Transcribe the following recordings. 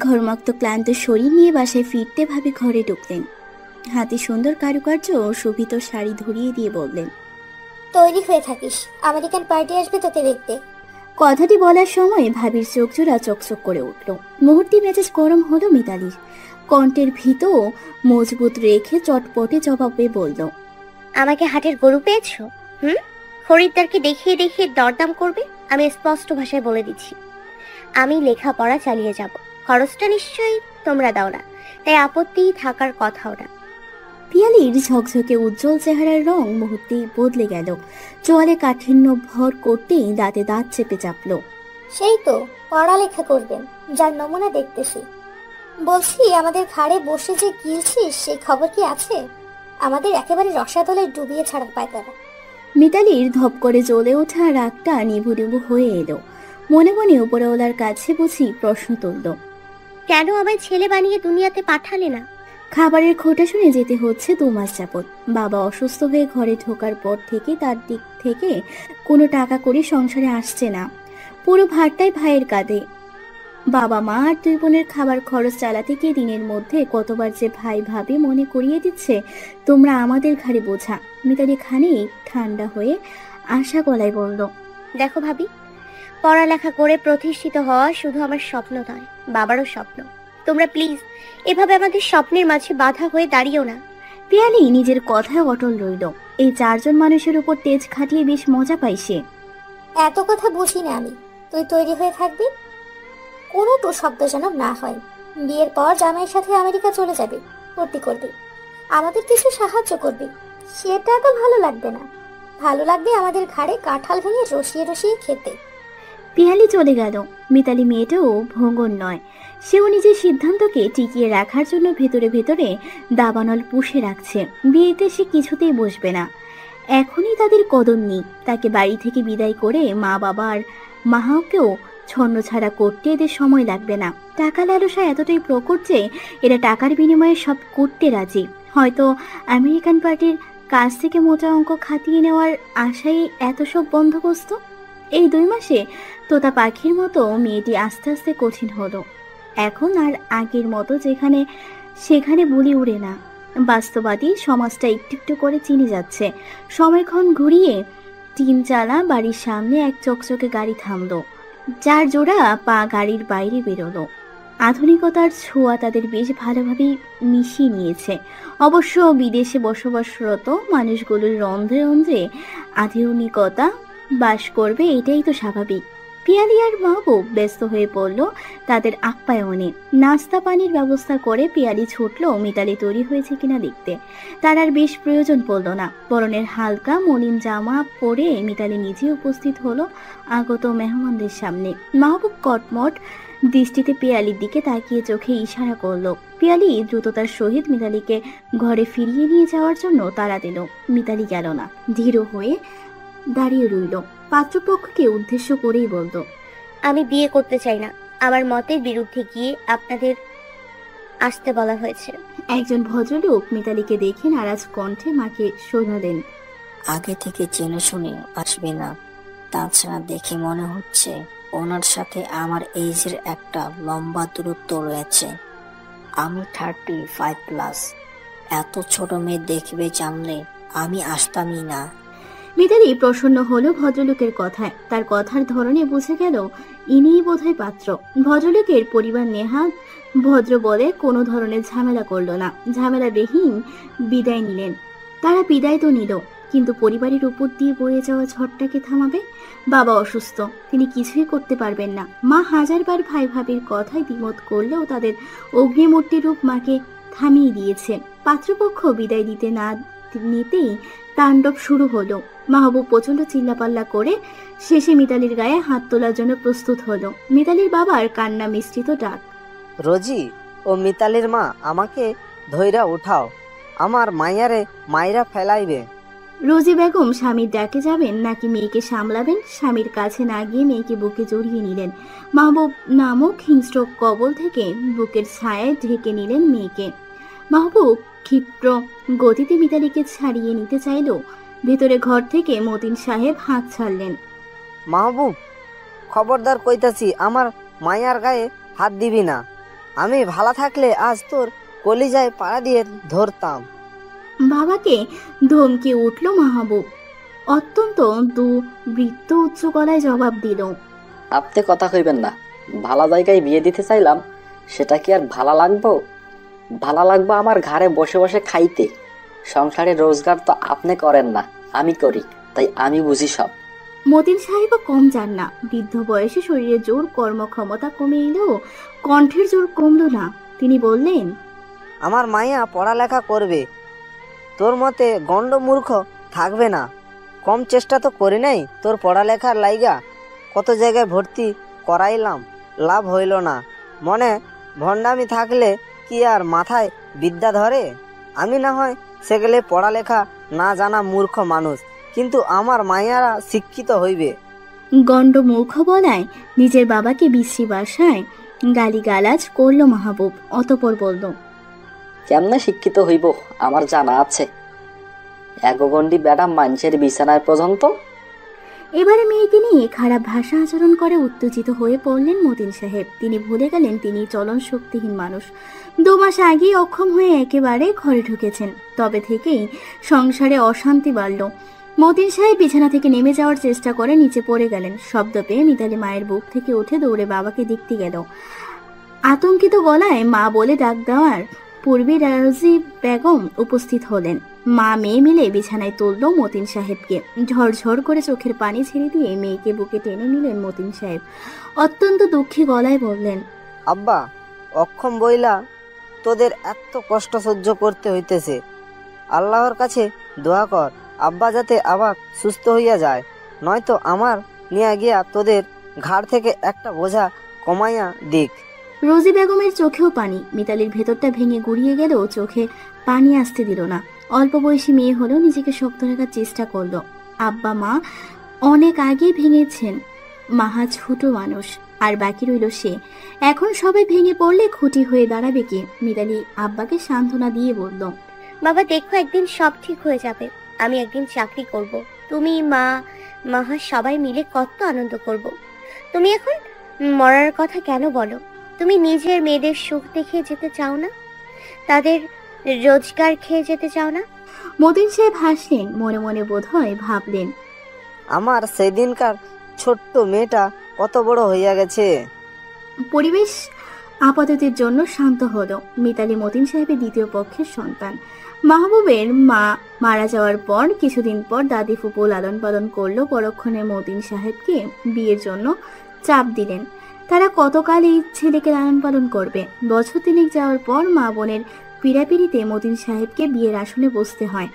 ঘর্মাক্ত ক্লান্ত শরীর নিয়ে বাসায় ফিরতে ভাবে ঘরে ঢুকলেন। হাতে সুন্দর কারুকার্য ও শোভিত শাড়ি ধরিয়ে দিয়ে বললেন, তৈরি হয়ে থাকিস, আমেরিকান পার্টি আসবে তোকে দেখতে। কথাটি বলার সময় ভাবির চোখ জোড়া চকচক করে উঠল। মুহূর্তে মেজাজ গরম হলো মিতালির। কণ্ঠের ভীত মজবুত রেখে চটপটে জবাবে বলল, আমাকে হাটের গরু পেয়েছো? খরিদ্দারকে দেখিয়ে দেখিয়ে দরদাম করবে? আমি স্পষ্ট ভাষায় বলে দিচ্ছি, আমি লেখাপড়া চালিয়ে যাব। খরচটা নিশ্চয়ই তোমরা দাও না, তাই আপত্তি থাকার কথাও না। পিয়ালির ঝকঝকে উজ্জ্বল চেহারার রং মুহূর্তেই বদলে গেল। চোয়ালে কাঠিন্য ভর করতেই দাঁতে দাঁত চেপে চাপল। সেই তো পড়ালেখা করবেন, যার নমুনা দেখতেছি। বলছি, আমাদের ঘাড়ে বসে যে গিলছিস সেই খবর কি আছে? আমাদের একেবারে রসাতলে ডুবিয়ে ছাড়া পায় তারা। মিতালির ধপ করে জ্বলে ওঠা রাগটা নিভু নিভু হয়ে এলো। মনে মনে উপরওয়ালার কাছে বুঝি প্রশ্ন তুলল, কেন আমায় ছেলে বানিয়ে দুনিয়াতে পাঠালে না? খাবারের খোঁটা শুনে যেতে হচ্ছে 2 মাস যাবত। বাবা অসুস্থ হয়ে ঘরে ঢোকার পর থেকে তার দিক থেকে কোনো টাকা করে সংসারে আসছে না। পুরো ভারটাই ভাইয়ের কাঁধে। বাবা মা আর 2 বোনের খাবার খরচ চালাতে গিয়ে দিনের মধ্যে কতবার যে ভাই ভাবি মনে করিয়ে দিচ্ছে, তোমরা আমাদের ঘাড়ে বোঝা। মিতালি খানিক ঠান্ডা হয়ে আশা গলায় বলল, দেখো ভাবি, পড়ালেখা করে প্রতিষ্ঠিত হওয়া শুধু আমার স্বপ্ন নয়, বাবারও স্বপ্ন। তোমরা প্লিজ এভাবে আমাদের স্বপ্নের মাঝে বাধা হয়ে দাঁড়িয়েও না। পিয়ালি নিজের কথায় অটল রইল। এই 4 জন মানুষের উপর তেজ খাটিয়ে বেশ মজা পাই সে। এত কথা বুঝি না আমি। তুই তৈরি হয়ে থাকবি, কোনো টু শব্দ যেন না হয়। বিয়ের পর জামাইয়ের সাথে আমেরিকা চলে যাবে, ভর্তি করবি, আমাদের কিছু সাহায্য করবি। সেটা তো ভালো লাগবে না, ভালো লাগবে আমাদের ঘাড়ে কাঁঠাল ভেঙে রসিয়ে রসিয়ে খেতে। পিয়ালি চলে গেল। মিতালি মেয়েটাও ভঙ্গন নয়। সেও নিজের সিদ্ধান্তকে টিকিয়ে রাখার জন্য ভেতরে ভেতরে দাবানল পুষে রাখছে। বিয়েতে সে কিছুতেই বসবে না। এখনই তাদের কদর নেই। তাকে বাড়ি থেকে বিদায় করে মা বাবা আর মাহাকেও ছন্ন ছাড়া করতে এদের সময় লাগবে না। টাকা লালসা এতটাই প্রকট যে এরা টাকার বিনিময়ে সব করতে রাজি। হয়তো আমেরিকান পার্টির কাছ থেকে মোটা অঙ্ক খাটিয়ে নেওয়ার আশায় এত সব বন্দোবস্ত। এই 2 মাসে তোতা পাখির মতো মেয়েটি আস্তে আস্তে কঠিন হলো। এখন আর আগের মতো যেখানে সেখানে বুলি উড়ে না। বাস্তবাদী সমাজটা একটু একটু করে চিনে যাচ্ছে। সময়ক্ষণ ঘুরিয়ে 3 চালা বাড়ির সামনে এক চকচকে গাড়ি থামলো। 4 জোড়া পা গাড়ির বাইরে বেরোলো। আধুনিকতার ছোঁয়া তাদের বেশ ভালোভাবেই মিশিয়ে নিয়েছে। অবশ্য বিদেশে বসবাসরত মানুষগুলোর রন্ধ্রে রন্ধ্রে আধুনিকতা বাস করবে, এটাই তো স্বাভাবিক। পিয়ালি আর মা বউ ব্যস্ত হয়ে পড়ল তাদের আপ্যায়নে। নাস্তা পানির ব্যবস্থা করে পিয়ালি ছুটলো মিতালি তৈরি হয়েছে কিনা দেখতে। তার আর বেশ প্রয়োজন পড়ল না। পরনের হালকা মলিন জামা পরে মিতালি নিজে উপস্থিত হলো আগত মেহমানদের সামনে। মাহবুব কটমট দৃষ্টিতে পিয়ালির দিকে তাকিয়ে চোখে ইশারা করলো। পিয়ালি দ্রুততার সহিত মিতালিকে ঘরে ফিরিয়ে নিয়ে যাওয়ার জন্য তাড়া দিল। মিতালি গেল না, ধীর হয়ে দাঁড়িয়ে রইল। পাত্রপক্ষকে উদ্দেশ্য করেই বলল, আমি বিয়ে করতে চাই না, আমার মতের বিরুদ্ধে গিয়ে আপনাদের আসতে বলা হয়েছে। একজন ভদ্রলোক মিতালিকে দেখে নারাজ কণ্ঠে মাকে শোনালেন, আগে থেকে জেনে শুনে আসবে না। তাছাড়া দেখে মনে হচ্ছে ওনার সাথে আমার এইজের একটা লম্বা দূরত্ব রয়েছে। আমি 35+। এত ছোট মেয়ে দেখবে জানলে আমি আসতামই না। মিতালি প্রসন্ন হলো ভদ্রলোকের কথায়। তার কথার ধরনে বুঝে গেল ইনিই বোধহয় পাত্র। ভদ্রলোকের পরিবার নেহাত ভদ্র বলে কোনো ধরনের ঝামেলা করল না। ঝামেলাবিহীন বিদায় নিলেন। তারা বিদায় তো নিল, কিন্তু পরিবারের উপর দিয়ে বয়ে যাওয়া ঝড়টাকে থামাবে? বাবা অসুস্থ, তিনি কিছুই করতে পারবেন না। মা হাজারবার ভাই ভাবির কথায় দ্বিমত করলেও তাদের অগ্নিমূর্তি রূপ মাকে থামিয়ে দিয়েছে। পাত্রপক্ষ বিদায় দিতে না নিতেই তাণ্ডব শুরু হলো। মাহবুব প্রচন্ড চিল্লাপাল্লা করে শেষে মিতালির গায়ে হাত তোলার জন্য প্রস্তুত হলো। মিতালির বাবার কান্না মিশ্রিত ডাক, রোজি ও মিতালির মা, আমাকে ধইরা উঠাও, আমার মাইয়ারে মাইরা ফেলাইবে। রোজি বেগম স্বামীর ডাকে যাবেন নাকি মেয়েকে সামলাবেন, স্বামীর কাছে না গিয়ে মেয়েকে বুকে জড়িয়ে নিলেন। মাহবুব নামক হিংস্র কবল থেকে বুকের ছায়ায় ঢেকে নিলেন মেয়েকে। মাহবুব ক্ষিপ্র গতিতে মিতালিকে ছাড়িয়ে নিতে চাইল। ভেতরে ঘর থেকে মতিন সাহেব হাত ছাড়লেন। মাহবুব, খবরদার কইতাছি, আমার মায়ার গায়ে হাত দিবি না। আমি ভালো থাকলে আজ তোর কলিজায় পাড়া দিয়ে ধরতাম। বাবাকে ধমকে উঠল মাহবুব। অত্যন্ত বৃত্ত উচ্চ গলায় জবাব দিল, আপনি কথা কইবেন না। ভালো জায়গায় বিয়ে দিতে চাইলাম, সেটা কি আর ভালো লাগবো? ভালো লাগবো আমার ঘরে বসে বসে খাইতে। সংসারের রোজগার তো আপনি করেন না, আমি করি, তাই আমি বুঝি সব। মতিন সাহেবও কম যান না। বৃদ্ধ বয়সে শরীরের জোর, কর্মক্ষমতা কমে এলেও কণ্ঠের জোর কমলো না। তিনি বললেন, আমার মাইয়া পড়ালেখা করবে, তোর মতে গণ্ড মূর্খ থাকবে না। কম চেষ্টা তো করি নাই তোর পড়ালেখার লাইগা। কত জায়গায় ভর্তি করাইলাম, লাভ হইল না। মনে ভণ্ডামি থাকলে কি আর মাথায় বিদ্যা ধরে? আমি না হয় সেগুলো পড়ালেখা না জানা মূর্খ মানুষ, কিন্তু আমার মাইয়ারা শিক্ষিত হইবে। গণ্ড মূর্খ বলায় নিজের বাবাকে বিশ্রী ভাষায় গালিগালাজ করল মাহবুব। অতঃপর বলল, কেমনে শিক্ষিত হইব আমার জানা আছে। এগগন্ডি বেড়া মানুষের বিছানায় পর্যন্ত। এবারে মেয়েকে নিয়ে খারাপ ভাষা আচরণ করে উত্তেজিত হয়ে পড়লেন মতিন সাহেব। তিনি ভুলে গেলেন তিনি চলন শক্তিহীন মানুষ। 2 মাস আগেই অক্ষম হয়ে একেবারে ঘরে ঢুকেছেন। তবে থেকেই সংসারে অশান্তি বাড়ল। মতিন সাহেব বিছানা থেকে নেমে যাওয়ার চেষ্টা করে নিচে পড়ে গেলেন। শব্দ পেয়ে মিতালি মায়ের বুক থেকে উঠে দৌড়ে বাবাকে দেখতে গেল। আতঙ্কিত গলায় মা বলে ডাক দেওয়ার পূর্বে রোজি বেগম উপস্থিত হলেন। মা মেয়ে মিলে বিছানায় তুলল মতিন সাহেবকে। ঝরঝর করে চোখের পানি ছেড়ে দিয়ে মেয়েকে বুকে টেনে নিলেন মতিন সাহেব। অত্যন্ত দুঃখী গলায় বললেন, আব্বা, অক্ষম বইলা তোদের এত কষ্ট সহ্য করতে হইতেছে। আল্লাহর কাছে দোয়া কর আব্বা যাতে আবার সুস্থ হইয়া যায়, নয়তো আমার নিয়ে গিয়া তোদের ঘাড় থেকে একটা বোঝা কমাইয়া দিক। রোজি বেগমের চোখেও পানি। মিতালির ভেতরটা ভেঙে গুড়িয়ে গেলেও চোখে পানি আসতে দিল না। অল্প বয়সী মেয়ে হলেও নিজেকে শক্ত রাখার চেষ্টা করলো। আব্বা মা অনেক আগেই ভেঙেছেন। মাহা ছোট মানুষ, আর বাকি রইল সে। এখন সবাই ভেঙে পড়লে খুঁটি হয়ে দাঁড়াবে কে? মিতালি আব্বাকে সান্ত্বনা দিয়ে বলল, বাবা দেখো, একদিন সব ঠিক হয়ে যাবে। আমি একদিন চাকরি করব, তুমি মা মাহা সবাই মিলে কত আনন্দ করব। তুমি এখন মরার কথা কেন বলো? তুমি নিজের মেয়েদের সুখ দেখে যেতে চাও না? তাদের রোজগার খেয়ে যেতে চাও না? মতিন সাহেব হাসলেন। মনে মনে বোধহয় ভাবলেন, আমার সেদিনকার ছোট্ট মেয়েটা কত বড় হইয়া গেছে। পরিবেশ আপাততের জন্য শান্ত হলো। মিতালি মতিন সাহেবের দ্বিতীয় পক্ষের সন্তান। মাহবুবের মা মারা যাওয়ার পর কিছুদিন পর দাদি ফুপু লালন পালন করলো। পরক্ষণে মতিন সাহেবকে বিয়ের জন্য চাপ দিলেন। তারা কতকাল এই ছেলেকে লালন পালন করবে? বছর 3 যাওয়ার পর মা বোনের পীড়াপিড়িতে মতিন সাহেবকে বিয়ের আসনে বসতে হয়।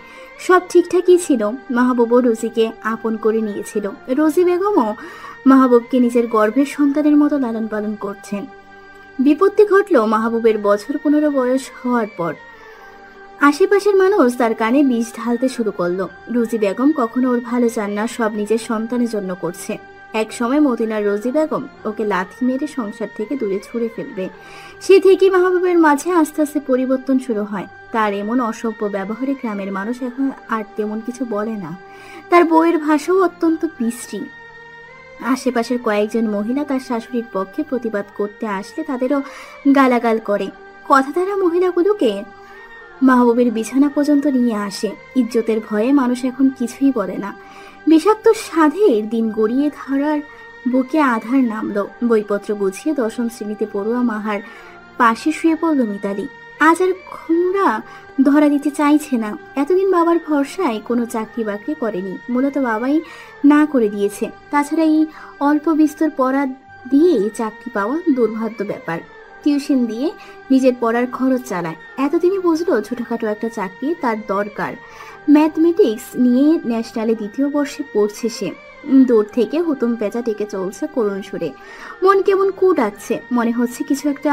সব ঠিকঠাকই ছিল। মাহবুবও রোজিকে আপন করে নিয়েছিল। রোজি বেগমও মাহবুবকে নিজের গর্ভের সন্তানের মতো লালন পালন করছেন। বিপত্তি ঘটল মাহবুবের বছর 15 বয়স হওয়ার পর। আশেপাশের মানুষ তার কানে বিষ ঢালতে শুরু করলো। রোজি বেগম কখনো ওর ভালো চান না, সব নিজের সন্তানের জন্য করছে। এক সময় মতিনার রোজি বেগম ওকে লাথি মেরে সংসার থেকে দূরে ছুঁড়ে ফেলবে। সে থেকেই মাহবুবের মাঝে আস্তে আস্তে পরিবর্তন শুরু হয়। তার এমন অসভ্য ব্যবহারে গ্রামের মানুষ এখন আর তেমন কিছু বলে না। তার বউয়ের ভাষাও অত্যন্ত বিশ্রী। আশেপাশের কয়েকজন মহিলা তার শাশুড়ির পক্ষে প্রতিবাদ করতে আসলে তাদেরও গালাগাল করে। কথা দ্বারা মহিলাগুলোকে মাহবুবের বিছানা পর্যন্ত নিয়ে আসে। ইজ্জতের ভয়ে মানুষ এখন কিছুই বলে না। বিষাক্ত সাধের দিন গড়িয়ে ধরার বুকে আধার নামলো। বইপত্র গুছিয়ে 10ম শ্রেণীতে পড়ুয়া মাহার পাশে শুয়ে পড়ল মিতালি। আজ আর ঘুমরা ধরা দিতে চাইছে না। এতদিন বাবার ভরসায় কোনো চাকরি বাকরি করেনি, মূলত বাবাই না করে দিয়েছে। তাছাড়া এই অল্প বিস্তর পড়া দিয়ে চাকরি পাওয়া দুর্ভাগ্য ব্যাপার। টিউশন দিয়ে নিজের পড়ার খরচ চালায়। এতদিনই বুঝলো ছোটখাটো একটা চাকরি তার দরকার। ম্যাথমেটিক্স নিয়ে ন্যাশনালে 2য় বর্ষে পড়ছে সে। দূর থেকে হুতুম পেঁচা ডেকে চলছে করুণ সুরে। মন কেমন কু ডাকছে, মনে হচ্ছে কিছু একটা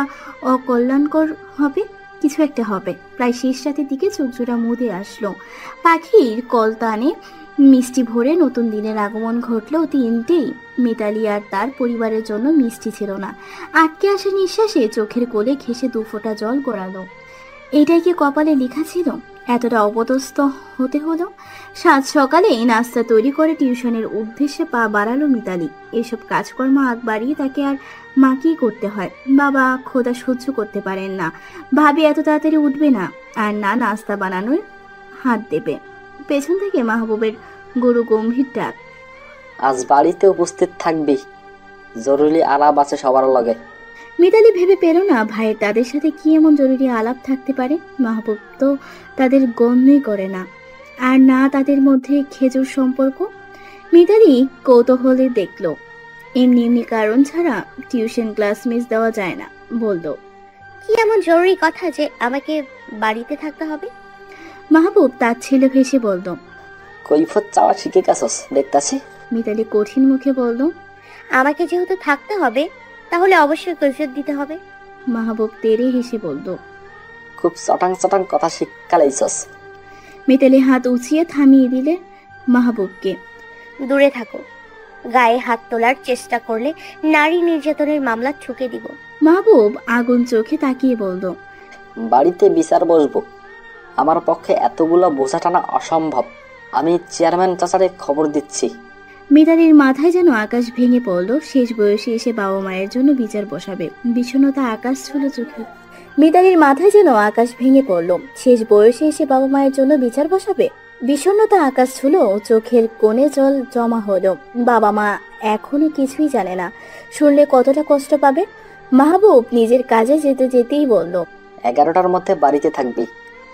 অকল্যাণকর হবে, কিছু একটা হবে। প্রায় শেষ রাতের দিকে চোখজোড়া মুদে আসলো। পাখির কলতানে মিষ্টি ভরে নতুন দিনের আগমন ঘটলো। 3টেই মিতালি আর তার পরিবারের জন্য মিষ্টি ছিল না। আটকে আসা নিঃশ্বাসে চোখের কোলে ঘেঁষে 2 ফোঁটা জল গড়ালো। এটাই কি কপালে লেখা ছিল? এতটা অপদস্থ হতে হলো? সাত সকালেই নাস্তা তৈরি করে টিউশনের উদ্দেশ্যে পা বাড়ালো মিতালি। এসব কাজকর্ম আগ বাড়িয়ে তাকে আর মাকেই করতে হয়। বাবা খোদা সহ্য করতে পারেন না, ভাবি এত তাড়াতাড়ি উঠবে না, আর না নাস্তা বানানোর হাত দেবে। পেছন থেকে মাহবুবের গরু গম্ভীর ডাক। আজ বাড়িতে উপস্থিত থাকবি, জরুরি আলাপ আছে সবার লগে। মিতালি ভেবে পেল না ভাইয়ের তাদের সাথে কি এমন জরুরি আলাপ থাকতে পারে। মাহবুব তো তাদের গণ্যই করে না, আর না তাদের মধ্যে খেজুর সম্পর্ক। মিতালি কৌতূহলে দেখলো, এমনি এমনি কারণ ছাড়া টিউশন ক্লাস মিস দেওয়া যায় না। বলল, কি এমন জরুরি কথা যে আমাকে বাড়িতে থাকতে হবে? মাহবুব তার ছেলে ভেসে বলল। কৈফত চাওয়া শিখে গেছস দেখতাছি। মিতালি কঠিন মুখে বলল, আমাকে যেহেতু থাকতে হবে তাহলে অবশ্যই কৈফিয়ত দিতে হবে। মাহবুব তেরে হেসে বলল। খুব চটাং চটাং কথা শিক্ষালাইছস। মিতালি হাত উঁচিয়ে থামিয়ে দিলে মাহবুবকে। দূরে থাকো, গায়ে হাত তোলার চেষ্টা করলে নারী নির্যাতনের মামলা ঠুকে দিব। মাহবুব আগুন চোখে তাকিয়ে বলল, বাড়িতে বিচার বসবো, আমার পক্ষে এতগুলো বোঝা টানা অসম্ভব। আমি চেয়ারম্যান চাচারে খবর দিচ্ছি। মিতালির মাথায় যেন আকাশ ভেঙে পড়ল। শেষ বয়সে এসে বাবা মায়ের জন্য বিচার বসাবে, বিষণ্ণতা আকাশ ছিল চোখে। মিতালির মাথায় যেন আকাশ ভেঙে পড়ল। শেষ বয়সে এসে বাবা মায়ের জন্য বিচার বসাবে, বিষণ্ণতা আকাশ ছিল চোখের কোণে জল জমা হলো। বাবা মা এখনো কিছুই জানে না, শুনলে কতটা কষ্ট পাবে। মাহবুব নিজের কাজে যেতে যেতেই বলল, 11টার মধ্যে বাড়িতে থাকবি।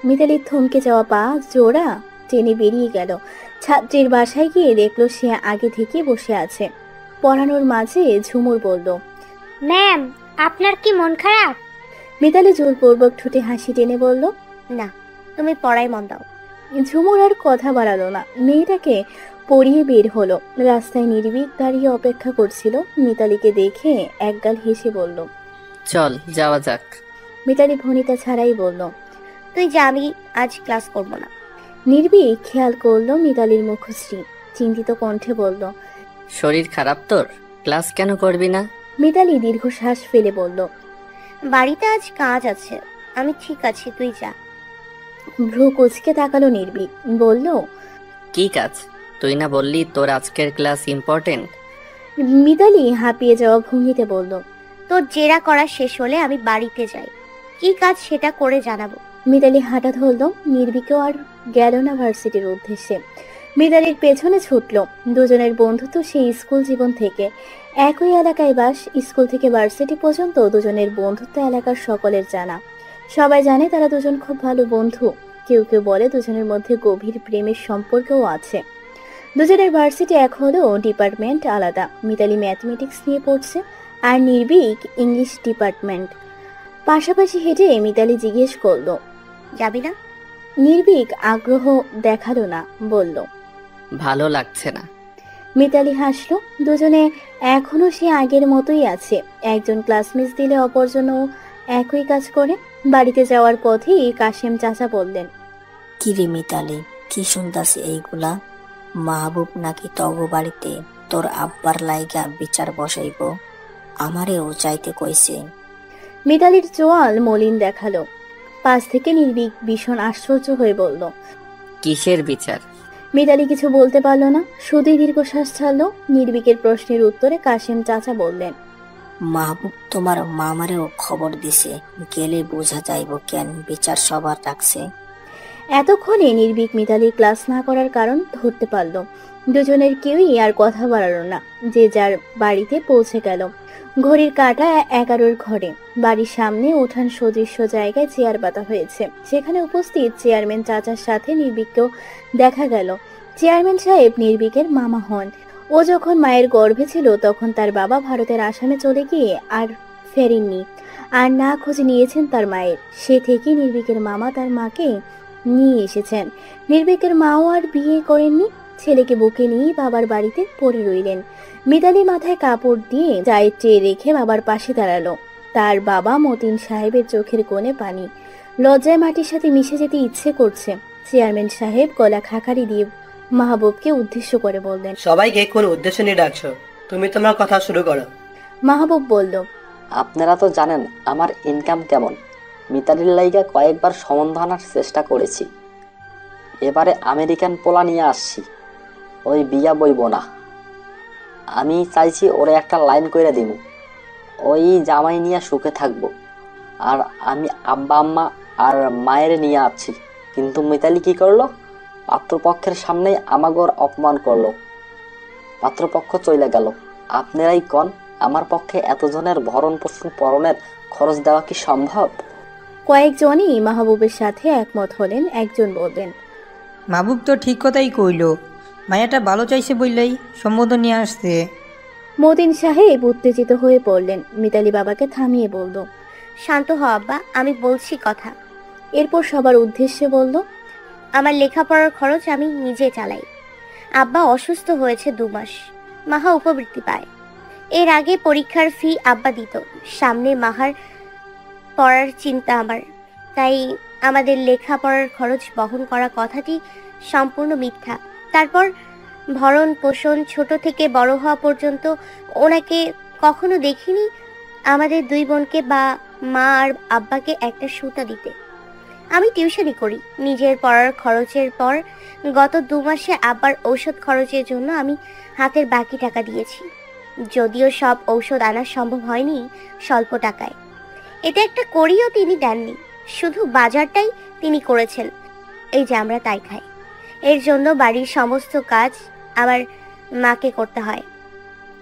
মিতালির থমকে যাওয়া পা জোড়া টেনে বেরিয়ে গেল। ছাত্রীর বাসায় গিয়ে দেখলো সে আগে থেকে বসে আছে। পড়ানোর মাঝে ঝুমুর বলল, ম্যাম, আপনার কি মন খারাপ? মিতালি জোরপূর্বক ঠোঁটে হাসি টেনে বলল, না, তুমি পড়াই মন দাও। ঝুমুর আর কথা বাড়ালো না, মেয়েটাকে পড়িয়ে বের হলো। রাস্তায় নির্ভীক দাঁড়িয়ে অপেক্ষা করছিল। মিতালিকে দেখে একগাল হেসে বলল, চল যাওয়া যাক। মিতালি ভনিতা ছাড়াই বলল, তুই যা, আমি আজ ক্লাস করব না। নির্ভীক খেয়াল করলো মিতালির মুখশ্রী, চিন্তিত কণ্ঠে বলল, শরীর খারাপ তোর, ক্লাস কেন করবি না? মিতালি দীর্ঘশ্বাস ফেলে বলল, বাড়িতে আজ কাজ আছে, আমি ঠিক আছি, তুই যা। ভ্রু কুচকে তাকালো নির্ভীক, বলল, কি কাজ? তুই না বললি তোর আজকের ক্লাস ইম্পর্টেন্ট? মিতালি হাঁপিয়ে যাওয়া ভঙ্গিতে বলল, তোর জেরা করা শেষ হলে আমি বাড়িতে যাই, কি কাজ সেটা করে জানাবো। মিতালি হাঁটা ধরল। নির্ভীকও আর গেল না ভার্সিটির উদ্দেশ্যে। মিতালির পেছনে ছুটল। দুজনের বন্ধুত্ব সেই স্কুল জীবন থেকে, একই এলাকায় বাস। স্কুল থেকে ভার্সিটি পর্যন্ত দুজনের বন্ধুত্ব এলাকার সকলের জানা। সবাই জানে তারা দুজন খুব ভালো বন্ধু। কেউ কেউ বলে দুজনের মধ্যে গভীর প্রেমের সম্পর্কও আছে। দুজনের ভার্সিটি এক হলেও ডিপার্টমেন্ট আলাদা। মিতালি ম্যাথমেটিক্স নিয়ে পড়ছে, আর নির্ভীক ইংলিশ ডিপার্টমেন্ট। পাশাপাশি হেঁটে মিতালি জিজ্ঞেস করলো, যাবি না? নির্ভীক আগ্রহ দেখালো না, বলল, ভালো লাগছে না। মিতালি হাসলো। দুজনে এখনো সে আগের মতোই আছে। একজন ক্লাস মিস দিলে অপরজনও একই কাজ করে। বাড়িতে যাওয়ার পথেই কাশেম চাচা বললেন, কি রে মিতালি, কি শুনতাছি এইগুলা? মাহবুব নাকি তগ বাড়িতে তোর আব্বার লাইগা বিচার বসাইব? আমারেও চাইতে কইছে। মিতালির চোয়াল মলিন দেখালো। পাশ থেকে নির্ভীক ভীষণ আশ্চর্য হয়ে বলল, কিসের বিচার? মিতালি কিছু বলতে পারল না, শুধুই দীর্ঘশ্বাস ছাড়লো। নির্ভীকের প্রশ্নের উত্তরে কাশেম চাচা বললেন, মাহবুব তোমার মামারেও খবর দিছে, গেলে বোঝা যাইব কেন বিচার সবার রাখছে। এতক্ষণে নির্ভীক মিতালির ক্লাস না করার কারণ ধরতে পারল। দুজনের কেউই আর কথা বাড়ালো না, যে যার বাড়িতে পৌঁছে গেল। ঘড়ির কাঁটা 11-র ঘরে। বাড়ির সামনে উঠান সদৃশ্য জায়গায় চেয়ার পাতা হয়েছে। সেখানে উপস্থিত চেয়ারম্যান চাচার সাথে নির্ভীককেও দেখা গেল। চেয়ারম্যান সাহেব নির্ভীকের মামা হন। ও যখন মায়ের গর্ভে ছিল তখন তার বাবা ভারতের আসামে চলে গিয়ে আর ফেরেননি, আর না খোঁজ নিয়েছেন তার মায়ের। সে থেকেই নির্ভীকের মামা তার মাকে নিয়ে এসেছেন। নির্ভীকের মাও আর বিয়ে করেননি, ছেলেকে বুকে নিয়ে বাবার বাড়িতে পড়ে রইলেন। মিতালি মাথায় কাপড় দিয়ে চায়ের ট্রে রেখে বাবার পাশে দাঁড়ালো। তার বাবা মতিন সাহেবের চোখের কোণে পানি। লজ্জায় মাটির সাথে মিশে যেতে ইচ্ছে করছে। চেয়ারম্যান সাহেব গলা খাকারি দিয়ে মাহবুবকে উদ্দেশ্য করে বললেন, সবাইকে কোন উদ্দেশ্য নিয়ে ডাকছো? তুমি তোমার কথা শুরু করো। মাহবুব বলল, আপনারা তো জানেন আমার ইনকাম কেমন। মিতালির লাইগা কয়েকবার সম্বন্ধ আনার চেষ্টা করেছি, এবারে আমেরিকান পোলা নিয়ে আসছি, ওই বিয়া বইব না। আমি চাইছি ওরে একটা লাইন কইরা দিব, ওই জামাই নিয়ে সুখে থাকবো। আর আমি আব্বা আম্মা আর মায়ের নিয়ে আসছি। কিন্তু মিতালি কি করলো? পাত্রপক্ষের সামনেই আমাগর অপমান করলো। পাত্রপক্ষ চলে গেল। আপনারাই কন, আমার পক্ষে এতজনের ভরণ পোষণ পরনের খরচ দেওয়া কি সম্ভব? কয়েকজনই মাহবুবের সাথে একমত হলেন। একজন বললেন, মাহবুব তো ঠিক কথাই কইল, মায়াটা ভালো চাইছে বললেই সম্বোধন নিয়ে আসছে। মতিন সাহেব উত্তেজিত হয়ে পড়লেন। মিতালি বাবাকে থামিয়ে বলল, শান্ত হ আব্বা, আমি বলছি কথা। এরপর সবার উদ্দেশ্যে বলল, আমার লেখাপড়ার খরচ আমি নিজে চালাই। আব্বা অসুস্থ হয়েছে 2 মাস, মাহা উপবৃত্তি পায়। এর আগে পরীক্ষার ফি আব্বা দিত, সামনে মাহার পড়ার চিন্তা আমার। তাই আমাদের লেখাপড়ার খরচ বহন করা কথাটি সম্পূর্ণ মিথ্যা। তারপর ভরণ পোষণ, ছোট থেকে বড় হওয়া পর্যন্ত ওনাকে কখনো দেখিনি আমাদের 2 বোনকে বা মা আর আব্বাকে একটা সুতা দিতে। আমি টিউশনি করি, নিজের পড়ার খরচের পর গত 2 মাসে আব্বার ঔষধ খরচের জন্য আমি হাতের বাকি টাকা দিয়েছি। যদিও সব ঔষধ আনা সম্ভব হয়নি স্বল্প টাকায়। এটা একটা করিও তিনি দেননি, শুধু বাজারটাই তিনি করেছেন। এই যে আমরা তাই খাই। এর জন্য বাড়ির সমস্ত কাজ আবার মাকে করতে হয়।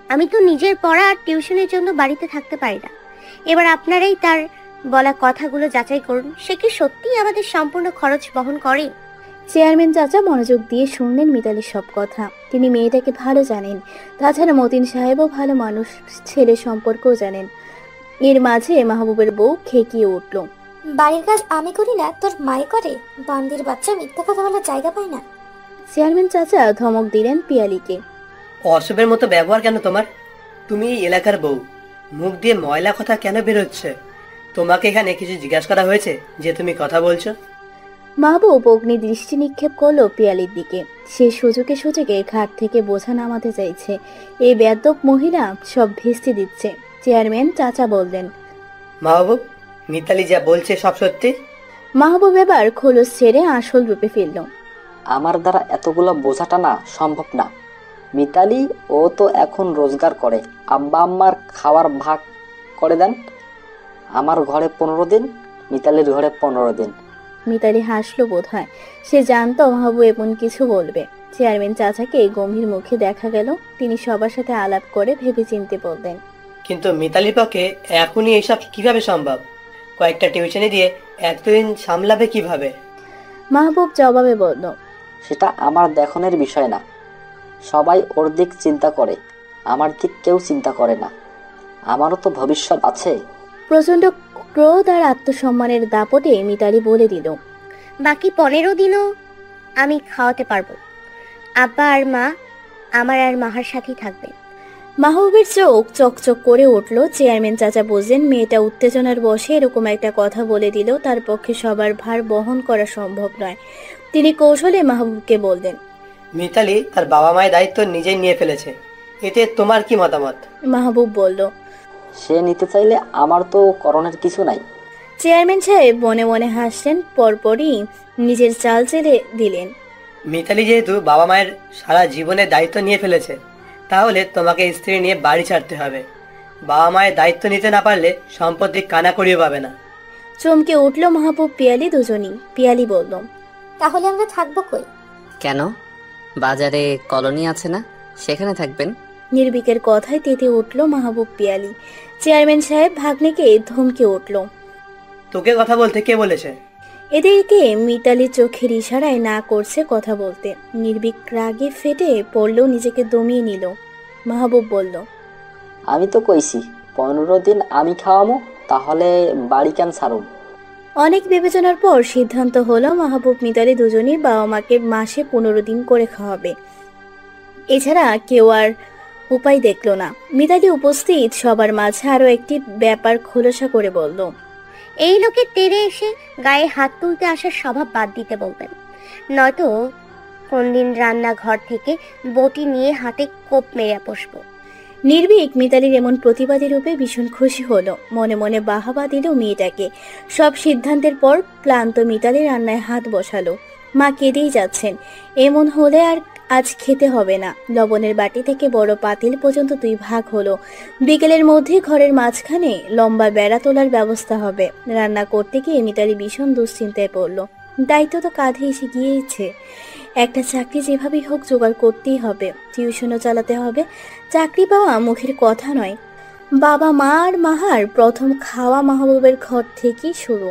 আমি তো নিজের পড়া আর টিউশনের জন্য বাড়িতে থাকতে পারি না। এবার আপনারাই তার বলা কথাগুলো যাচাই করুন, সে কি সত্যিই আমাদের সম্পূর্ণ খরচ বহন করে? চেয়ারম্যান চাচা মনোযোগ দিয়ে শুনলেন মিতালির সব কথা। তিনি মেয়েটাকে ভালো জানেন, তাছাড়া মতিন সাহেবও ভালো মানুষ, ছেলে সম্পর্কও জানেন। এর মাঝে মাহবুবের বউ খেকিয়ে উঠল, বাড়ির কাজ আমি করি না, তোর মাই করে? বান্দির বাচ্চা, মিথ্যা কথা বলার জায়গা পায় না। চেয়ারম্যান চাচা ধমক দিলেন পিয়ালিকে, অসভ্যের মতো ব্যবহার কেন তোমার? তুমি এই এলাকার বউ, মুখ দিয়ে ময়লা কথা কেন বেরোচ্ছে? তোমাকে এখানে কিছু জিজ্ঞাসা করা হয়েছে যে তুমি কথা বলছো? মাহবুব অগ্নি দৃষ্টি নিক্ষেপ করলো পিয়ালির দিকে। সে সুযোগে সুযোগে ঘাট থেকে বোঝা নামাতে চাইছে। এই বেয়াদব মহিলা সব ভেস্তে দিচ্ছে। চেয়ারম্যান চাচা বললেন, মাহবুব, মিতালি যা বলছে সব সত্যি? মাহবুব এবার খোলস ছেড়ে আসল রূপে ফিরল। আমার দ্বারা এতগুলো বোঝাটা না সম্ভব না। মিতালি ও তো এখন রোজগার করে, আব্বা আম্মার খাওয়ার ভাগ করে দেন। আমার ঘরে 15 দিন, মিতালির ঘরে 15 দিন। মিতালি হাসলো বোধ হয়, সে জানতো মাহবুব এমন কিছু বলবে। চেয়ারম্যান চাচাকে গম্ভীর মুখে দেখা গেল। তিনি সবার সাথে আলাপ করে ভেবে চিনতে বললেন, কিন্তু মিতালির পক্ষে এখনই এইসব কিভাবে সম্ভব? কয়েকটা টিউশনি দিয়ে এতদিন সামলাবে কিভাবে? মাহবুব জবাবে বলল, সেটা আমার দেখনের বিষয় না। সবাই ওর দিক চিন্তা করে, আমার দিক কেউ চিন্তা করে না। আমারও তো ভবিষ্যৎ আছে। প্রচন্ড ক্রোধ আর আত্মসম্মানের দাপটে মিতালি বলে দিল, বাকি 15 দিনও আমি খাওয়াতে পারবো। আব্বা আর মা আমার আর মাহার সাথেই থাকবে। মাহবুবের চোখ চকচক করে উঠল। চেয়ারম্যান চাচা বুঝলেন মেয়েটা উত্তেজনার বশে এরকম একটা কথা বলে দিল তার পক্ষে সবার ভার বহন করা সম্ভব নয়। তিনি কৌশলে মাহবুবকে বললেন, মিতালি তার বাবা মায়ের দায়িত্ব নিজেই নিয়ে ফেলেছে, এতে তোমার কি মতামত? মাহবুব বলল, সে নিতে চাইলে আমার তো করণের কিছু নাই। চেয়ারম্যান সাহেব মনে মনে হাসলেন, পরপরই নিজের চাল চেলে দিলেন। মিতালি যেহেতু বাবা মায়ের সারা জীবনের দায়িত্ব নিয়ে ফেলেছে, তাহলে তোমাকে স্ত্রী নিয়ে বাড়ি ছাড়তে হবে। বাবা মায়ের দায়িত্ব নিতে না পারলে সম্পত্তি কানাকড়িও পাবে না। চমকে উঠল মাহবুব পিয়ালি দুজনই। পিয়ালি বলল, তাহলে আমরা থাকবো কই? কেন? বাজারে কলোনি আছে না, সেখানে থাকবেন। নির্বিকের কথায় তেতে উঠল মাহবুব পিয়ালি। চেয়ারম্যান সাহেব ভাগ্নেকে ধমকে উঠল, তোকে কথা বলতে কে বলেছে? এদেরকে মিতালি চোখের ইশারায় না করছে কথা বলতে। নির্বিক রাগে ফেটে পড়লেও নিজেকে দমিয়ে নিল। মাহবুব বলল, আমি তো কইছি 15 দিন আমি খাওয়ামো, তাহলে বাড়ি কেন ছাড়ুম? অনেক বিবেচনার পর সিদ্ধান্ত হলো মাহবুব মিতালি দুজনই বাবা মাকে মাসে 15 দিন করে খাওয়াবে। এছাড়া কেউ আর উপায় দেখলো না। মিতালি উপস্থিত সবার মাঝে আরো একটি ব্যাপার খোলসা করে বলল, এই লোকের তেড়ে এসে গায়ে হাত তুলতে আসার স্বভাব বাদ দিতে বলবেন, নয়তো কোনদিন রান্নাঘর থেকে বটি নিয়ে হাতে কোপ মেরে বসবো। নির্ভীক মিতালির এমন প্রতিবাদী রূপে ভীষণ খুশি হলো। মনে মনে বাহাবা দিল মেয়েটাকে। সব সিদ্ধান্তের পর ক্লান্ত মিতালি রান্নায় হাত বসালো। মা কেঁদেই যাচ্ছেন। এমন হলে আর আজ খেতে হবে না। লবণের বাটি থেকে বড় পাতিল পর্যন্ত 2 ভাগ হলো। বিকেলের মধ্যে ঘরের মাঝখানে লম্বা বেড়া তোলার ব্যবস্থা হবে। রান্না করতে গিয়ে মিতালি ভীষণ দুশ্চিন্তায় পড়ল। দায়িত্ব তো কাঁধে এসে গিয়েছে। একটা চাকরি যেভাবেই হোক জোগাড় করতেই হবে, টিউশনও চালাতে হবে। চাকরি পাওয়া মুখের কথা নয়। বাবা মা আর মাহার প্রথম খাওয়া মাহবুবের ঘর থেকেই শুরু।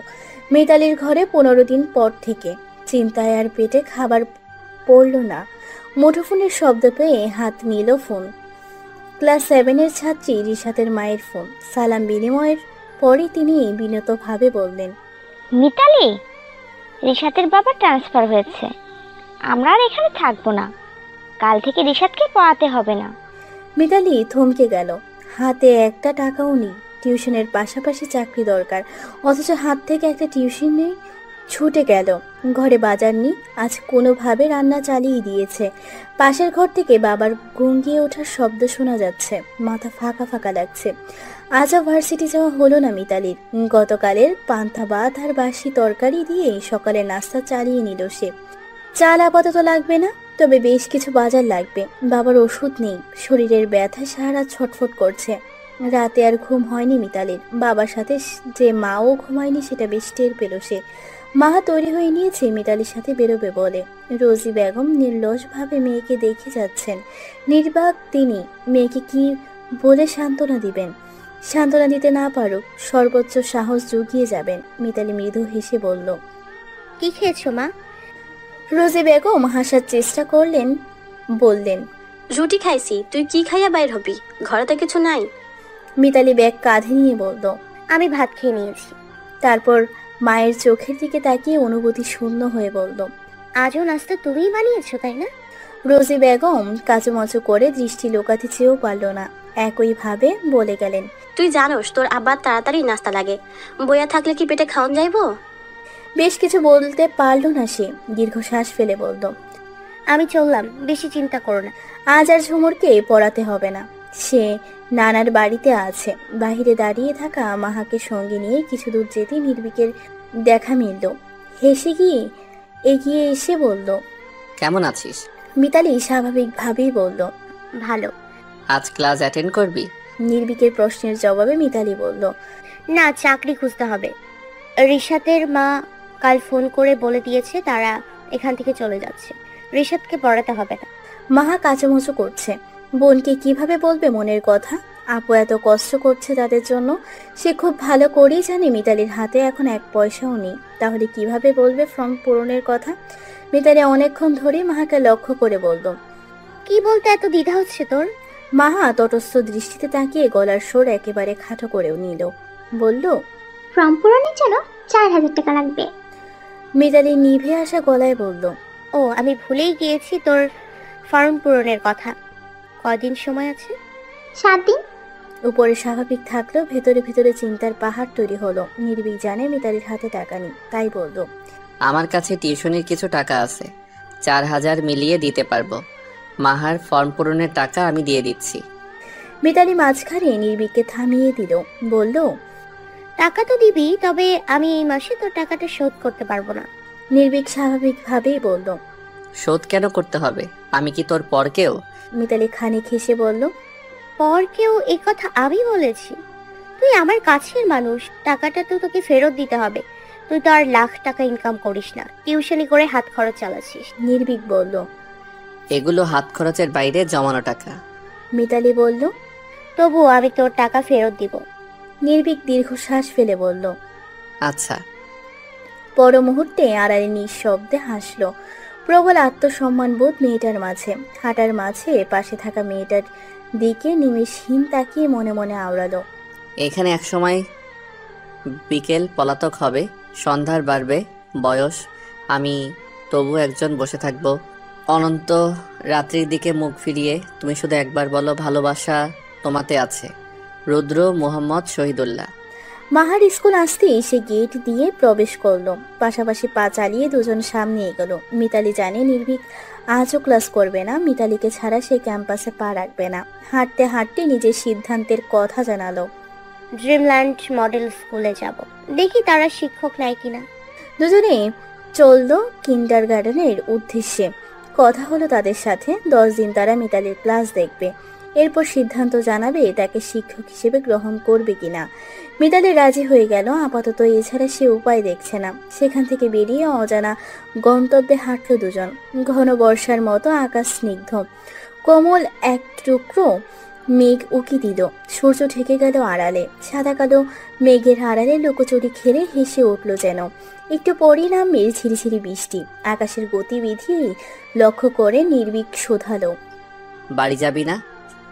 মিতালির ঘরে 15 দিন পর থেকে। চিন্তায় আর পেটে খাবার পড়ল না। মুঠোফোনের শব্দ পেয়ে হাত নিল ফোন। ক্লাস 7-এর ছাত্রী রিশাতের মায়ের ফোন। সালাম বিনিময়ের পরে তিনি বিনীতভাবে বললেন, মিতালি, রিশাতের বাবা ট্রান্সফার হয়েছে। আমরা আর এখানে থাকবো না। কাল থেকে রিশাতকে পড়াতে হবে না। মিতালি থমকে গেল। হাতে একটা টাকাও নেই। টিউশনের পাশাপাশি চাকরি দরকার, অথচ হাত থেকে একটা টিউশন নেই। ছুটে গেল। ঘরে বাজার নেই। আজ কোনোভাবে রান্না চালিয়ে দিয়েছে। পাশের ঘর থেকে বাবার গুঙ্গিয়ে ওঠার শব্দ শোনা যাচ্ছে। মাথা ফাঁকা ফাঁকা লাগছে। আজও ভার্সিটি যাওয়া হলো না মিতালির। গতকালের পান্তা ভাত আর বাসি তরকারি দিয়ে সকালে নাস্তা চালিয়ে নিল সে। চাল আপাতত লাগবে না, তবে বেশ কিছু বাজার লাগবে। বাবার ওষুধ নেই। শরীরের ব্যথা সারা ছটফট করছে। রাতে আর ঘুম হয়নি মিতালির। বাবার সাথে যে মাও ঘুমায়নি সেটা বেশ টের পেল সে। মা তৈরি হয়ে নিয়েছে মিতালির সাথে বেরোবে বলে। রোজি বেগম নির্লসভাবে মেয়েকে দেখে যাচ্ছেন। নির্বাক তিনি মেয়েকে কি বলে সান্ত্বনা দিবেন? সান্ত্বনা দিতে না পারুক, সর্বোচ্চ সাহস জুগিয়ে যাবেন। মিতালি মৃদু হেসে বলল, কি খেয়েছো মা? রোজি বেগম হাসার চেষ্টা করলেন, বললেন, রুটি খাইছি। তুই কি খাইয়া বাইর হবি? ঘরে তো কিছু নাই। মিতালি ব্যাগ কাঁধে নিয়ে বলল, আমি ভাত খেয়ে নিয়েছি। তারপর মায়ের চোখের দিকে তাকিয়ে অনুভূতি শূন্য হয়ে বলল, আজও নাস্তা তুমিই বানিয়েছো তাই না? রোজি বেগম কাচুমাচু করে দৃষ্টি লোকাতে চেয়েও পারল না। একইভাবে বলে গেলেন, তুই জানোস তোর আবার তাড়াতাড়ি নাস্তা লাগে। বইয়া থাকলে কি পেটে খাওন যাইবো? বেশ কিছু বলতে পারল না সে। দীর্ঘশ্বাস ফেলে বলল, আমি চললাম, বেশি চিন্তা করো না। আজ আর ঝুমুরকে পড়াতে হবে না। সে নানার বাড়িতে আছে। বাহিরে দাঁড়িয়ে থাকা মাহাকে সঙ্গে নিয়ে কিছু দূর যেতে নির্বিকের দেখা মিলল। হেসে গিয়ে এগিয়ে এসে বলল, কেমন আছিস? মিতালি স্বাভাবিকভাবেই বলল, ভালো। আজ ক্লাস অ্যাটেন্ড করবি? নির্বিকের প্রশ্নের জবাবে মিতালি বলল, না, চাকরি খুঁজতে হবে। রিশাতের মা কাল ফোন করে বলে দিয়েছে তারা এখান থেকে চলে যাচ্ছে। রিশাতকে পড়াতে হবে না। মাহা কাচুমুচু করছে। বোনকে কিভাবে বলবে মনের কথা? আপু এত কষ্ট করছে তাদের জন্য। সে খুব ভালো করেই জানে মিতালির হাতে এখন 1 পয়সাও নেই। তাহলে কিভাবে বলবে ফর্ম পূরণের কথা? মিতালি অনেকক্ষণ ধরে মাহাকে লক্ষ্য করে বলল, কি বলতে এত দ্বিধা হচ্ছে তোর? মাহা তটস্থ দৃষ্টিতে তাকিয়ে গলার স্বর একেবারে খাটো করেও নিল। বলল, ফর্ম পূরণের জন্য 4000 টাকা লাগবে। মিতালি নিভে আসা গলায় বলল, ও, আমি ভুলেই গিয়েছি তোর ফর্ম পূরণের কথা। কদিন সময় আছে? 7 দিন। উপরে স্বাভাবিক থাকলেও ভেতরে ভেতরে চিন্তার পাহাড় তৈরি হলো। নির্বিক জানে মিতালির হাতে টাকা নেই, তাই বলল, আমার কাছে টিউশনের কিছু টাকা আছে, 4000 মিলিয়ে দিতে পারবো। মাহার ফর্ম পূরণের টাকা আমি দিয়ে দিচ্ছি। মিতালি মাঝখানে নির্বিককে থামিয়ে দিল। বলল, টাকা তো দিবি, তবে আমি এই মাসে তোর টাকাটা শোধ করতে পারবো না। নির্বিক স্বাভাবিকভাবেই বলল, শোধ কেন করতে হবে? আমি কি তোর পর কেউ? মিতালি খানিক হেসে বলল, পর কেউ? এই কথা আমি বলেছি? তুই আমার কাছের মানুষ, টাকাটা তো তোকে ফেরত দিতে হবে। তুই তো আর লাখ টাকা ইনকাম করিস না, টিউশনি করে হাত খরচ চালাচ্ছিস। নির্বিক বলল, এগুলো হাত খরচের বাইরে জমানো টাকা। মিতালি বলল, তবুও আমি তোর টাকা ফেরত দিব। নির্বিক দীর্ঘশ্বাস ফেলে বলল, আচ্ছা। পর মুহূর্তে আড়ালে নিঃশব্দে হাসল। প্রবল আত্মসম্মান বোধ মেয়েটার মাঝে। হাঁটার মাঝে পাশে থাকা মেয়েটার দিকে নিমেষহীন তাকিয়ে মনে মনে আওড়ালো, এখানে একসময় বিকেল পলাতক হবে, সন্ধ্যার বাড়বে বয়স, আমি তবু একজন বসে থাকবো অনন্ত রাত্রির দিকে মুখ ফিরিয়ে। তুমি শুধু একবার বলো, ভালোবাসা তোমাতে আছে। রুদ্র মোহাম্মদ শহীদুল্লাহ। মাহার স্কুল আসতেই সে গেট দিয়ে প্রবেশ করলো। পাশাপাশি পা চালিয়ে দুজন সামনে এগোলো। মিতালি জানে নির্ভীক আজও ক্লাস করবে না। মিতালিকে ছাড়া সে ক্যাম্পাসে পা রাখবে না। হাঁটতে হাঁটতে নিজের সিদ্ধান্তের কথা জানালো। ড্রিমল্যান্ড মডেল স্কুলে যাব, দেখি তারা শিক্ষক নেয় কিনা। দুজনে চলল কিন্ডার গার্ডেনের উদ্দেশ্যে। কথা হলো তাদের সাথে 10 দিন তারা মিতালির ক্লাস দেখবে, এরপর সিদ্ধান্ত জানাবে তাকে শিক্ষক হিসেবে গ্রহণ করবে কিনা। মিতালি রাজি হয়ে গেল। আপাতত এছাড়া সে উপায় দেখছে না। সেখান থেকে বেরিয়ে অজানা গন্তব্যে হাঁটল দুজন। ঘন বর্ষার মতো আকাশ স্নিগ্ধ, কোমল এক টুকরো মেঘ উকি দিল। সূর্য ঢেকে গেল আড়ালে। সাদা কালো মেঘের আড়ালে লুকোচুরি খেলে হেসে উঠল যেন। একটু পরই নামবে ঝিরিঝিরি বৃষ্টি। আকাশের গতিবিধি লক্ষ্য করে নির্ভীক শোধালো, বাড়ি যাবি না?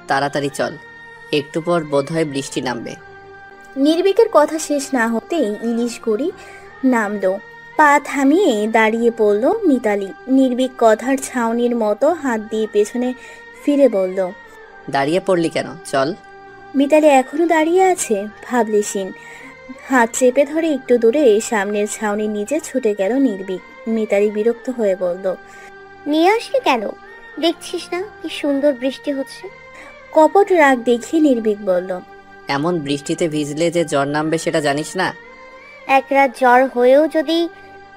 তাড়াতাড়ি চল, একটু পর বোধহয় বৃষ্টি নামবে। নির্ভীকের কথা শেষ না হতেই ইলিশ গড়ি নামলো। পা থামিয়ে দাঁড়িয়ে পড়ল মিতালি। নির্ভীক কথার ছাউনির মতো হাত দিয়ে পেছনে ফিরে বলল, দাঁড়িয়ে পড়লি কেন? চল। মিতালি এখনো দাঁড়িয়ে আছে ভাবলেশীন। হাত চেপে ধরে একটু দূরে সামনের ছাউনির নিচে ছুটে গেল নির্ভীক। মিতালি বিরক্ত হয়ে বলল, নিয়ে আসলি কেন? দেখছিস না কি সুন্দর বৃষ্টি হচ্ছে? কপট রাগ দেখিয়ে নির্ভীক বলল, এমন বৃষ্টিতে ভিজলে যে জ্বর নামবে সেটা জানিস না? এক রাত জ্বর হয়েও যদি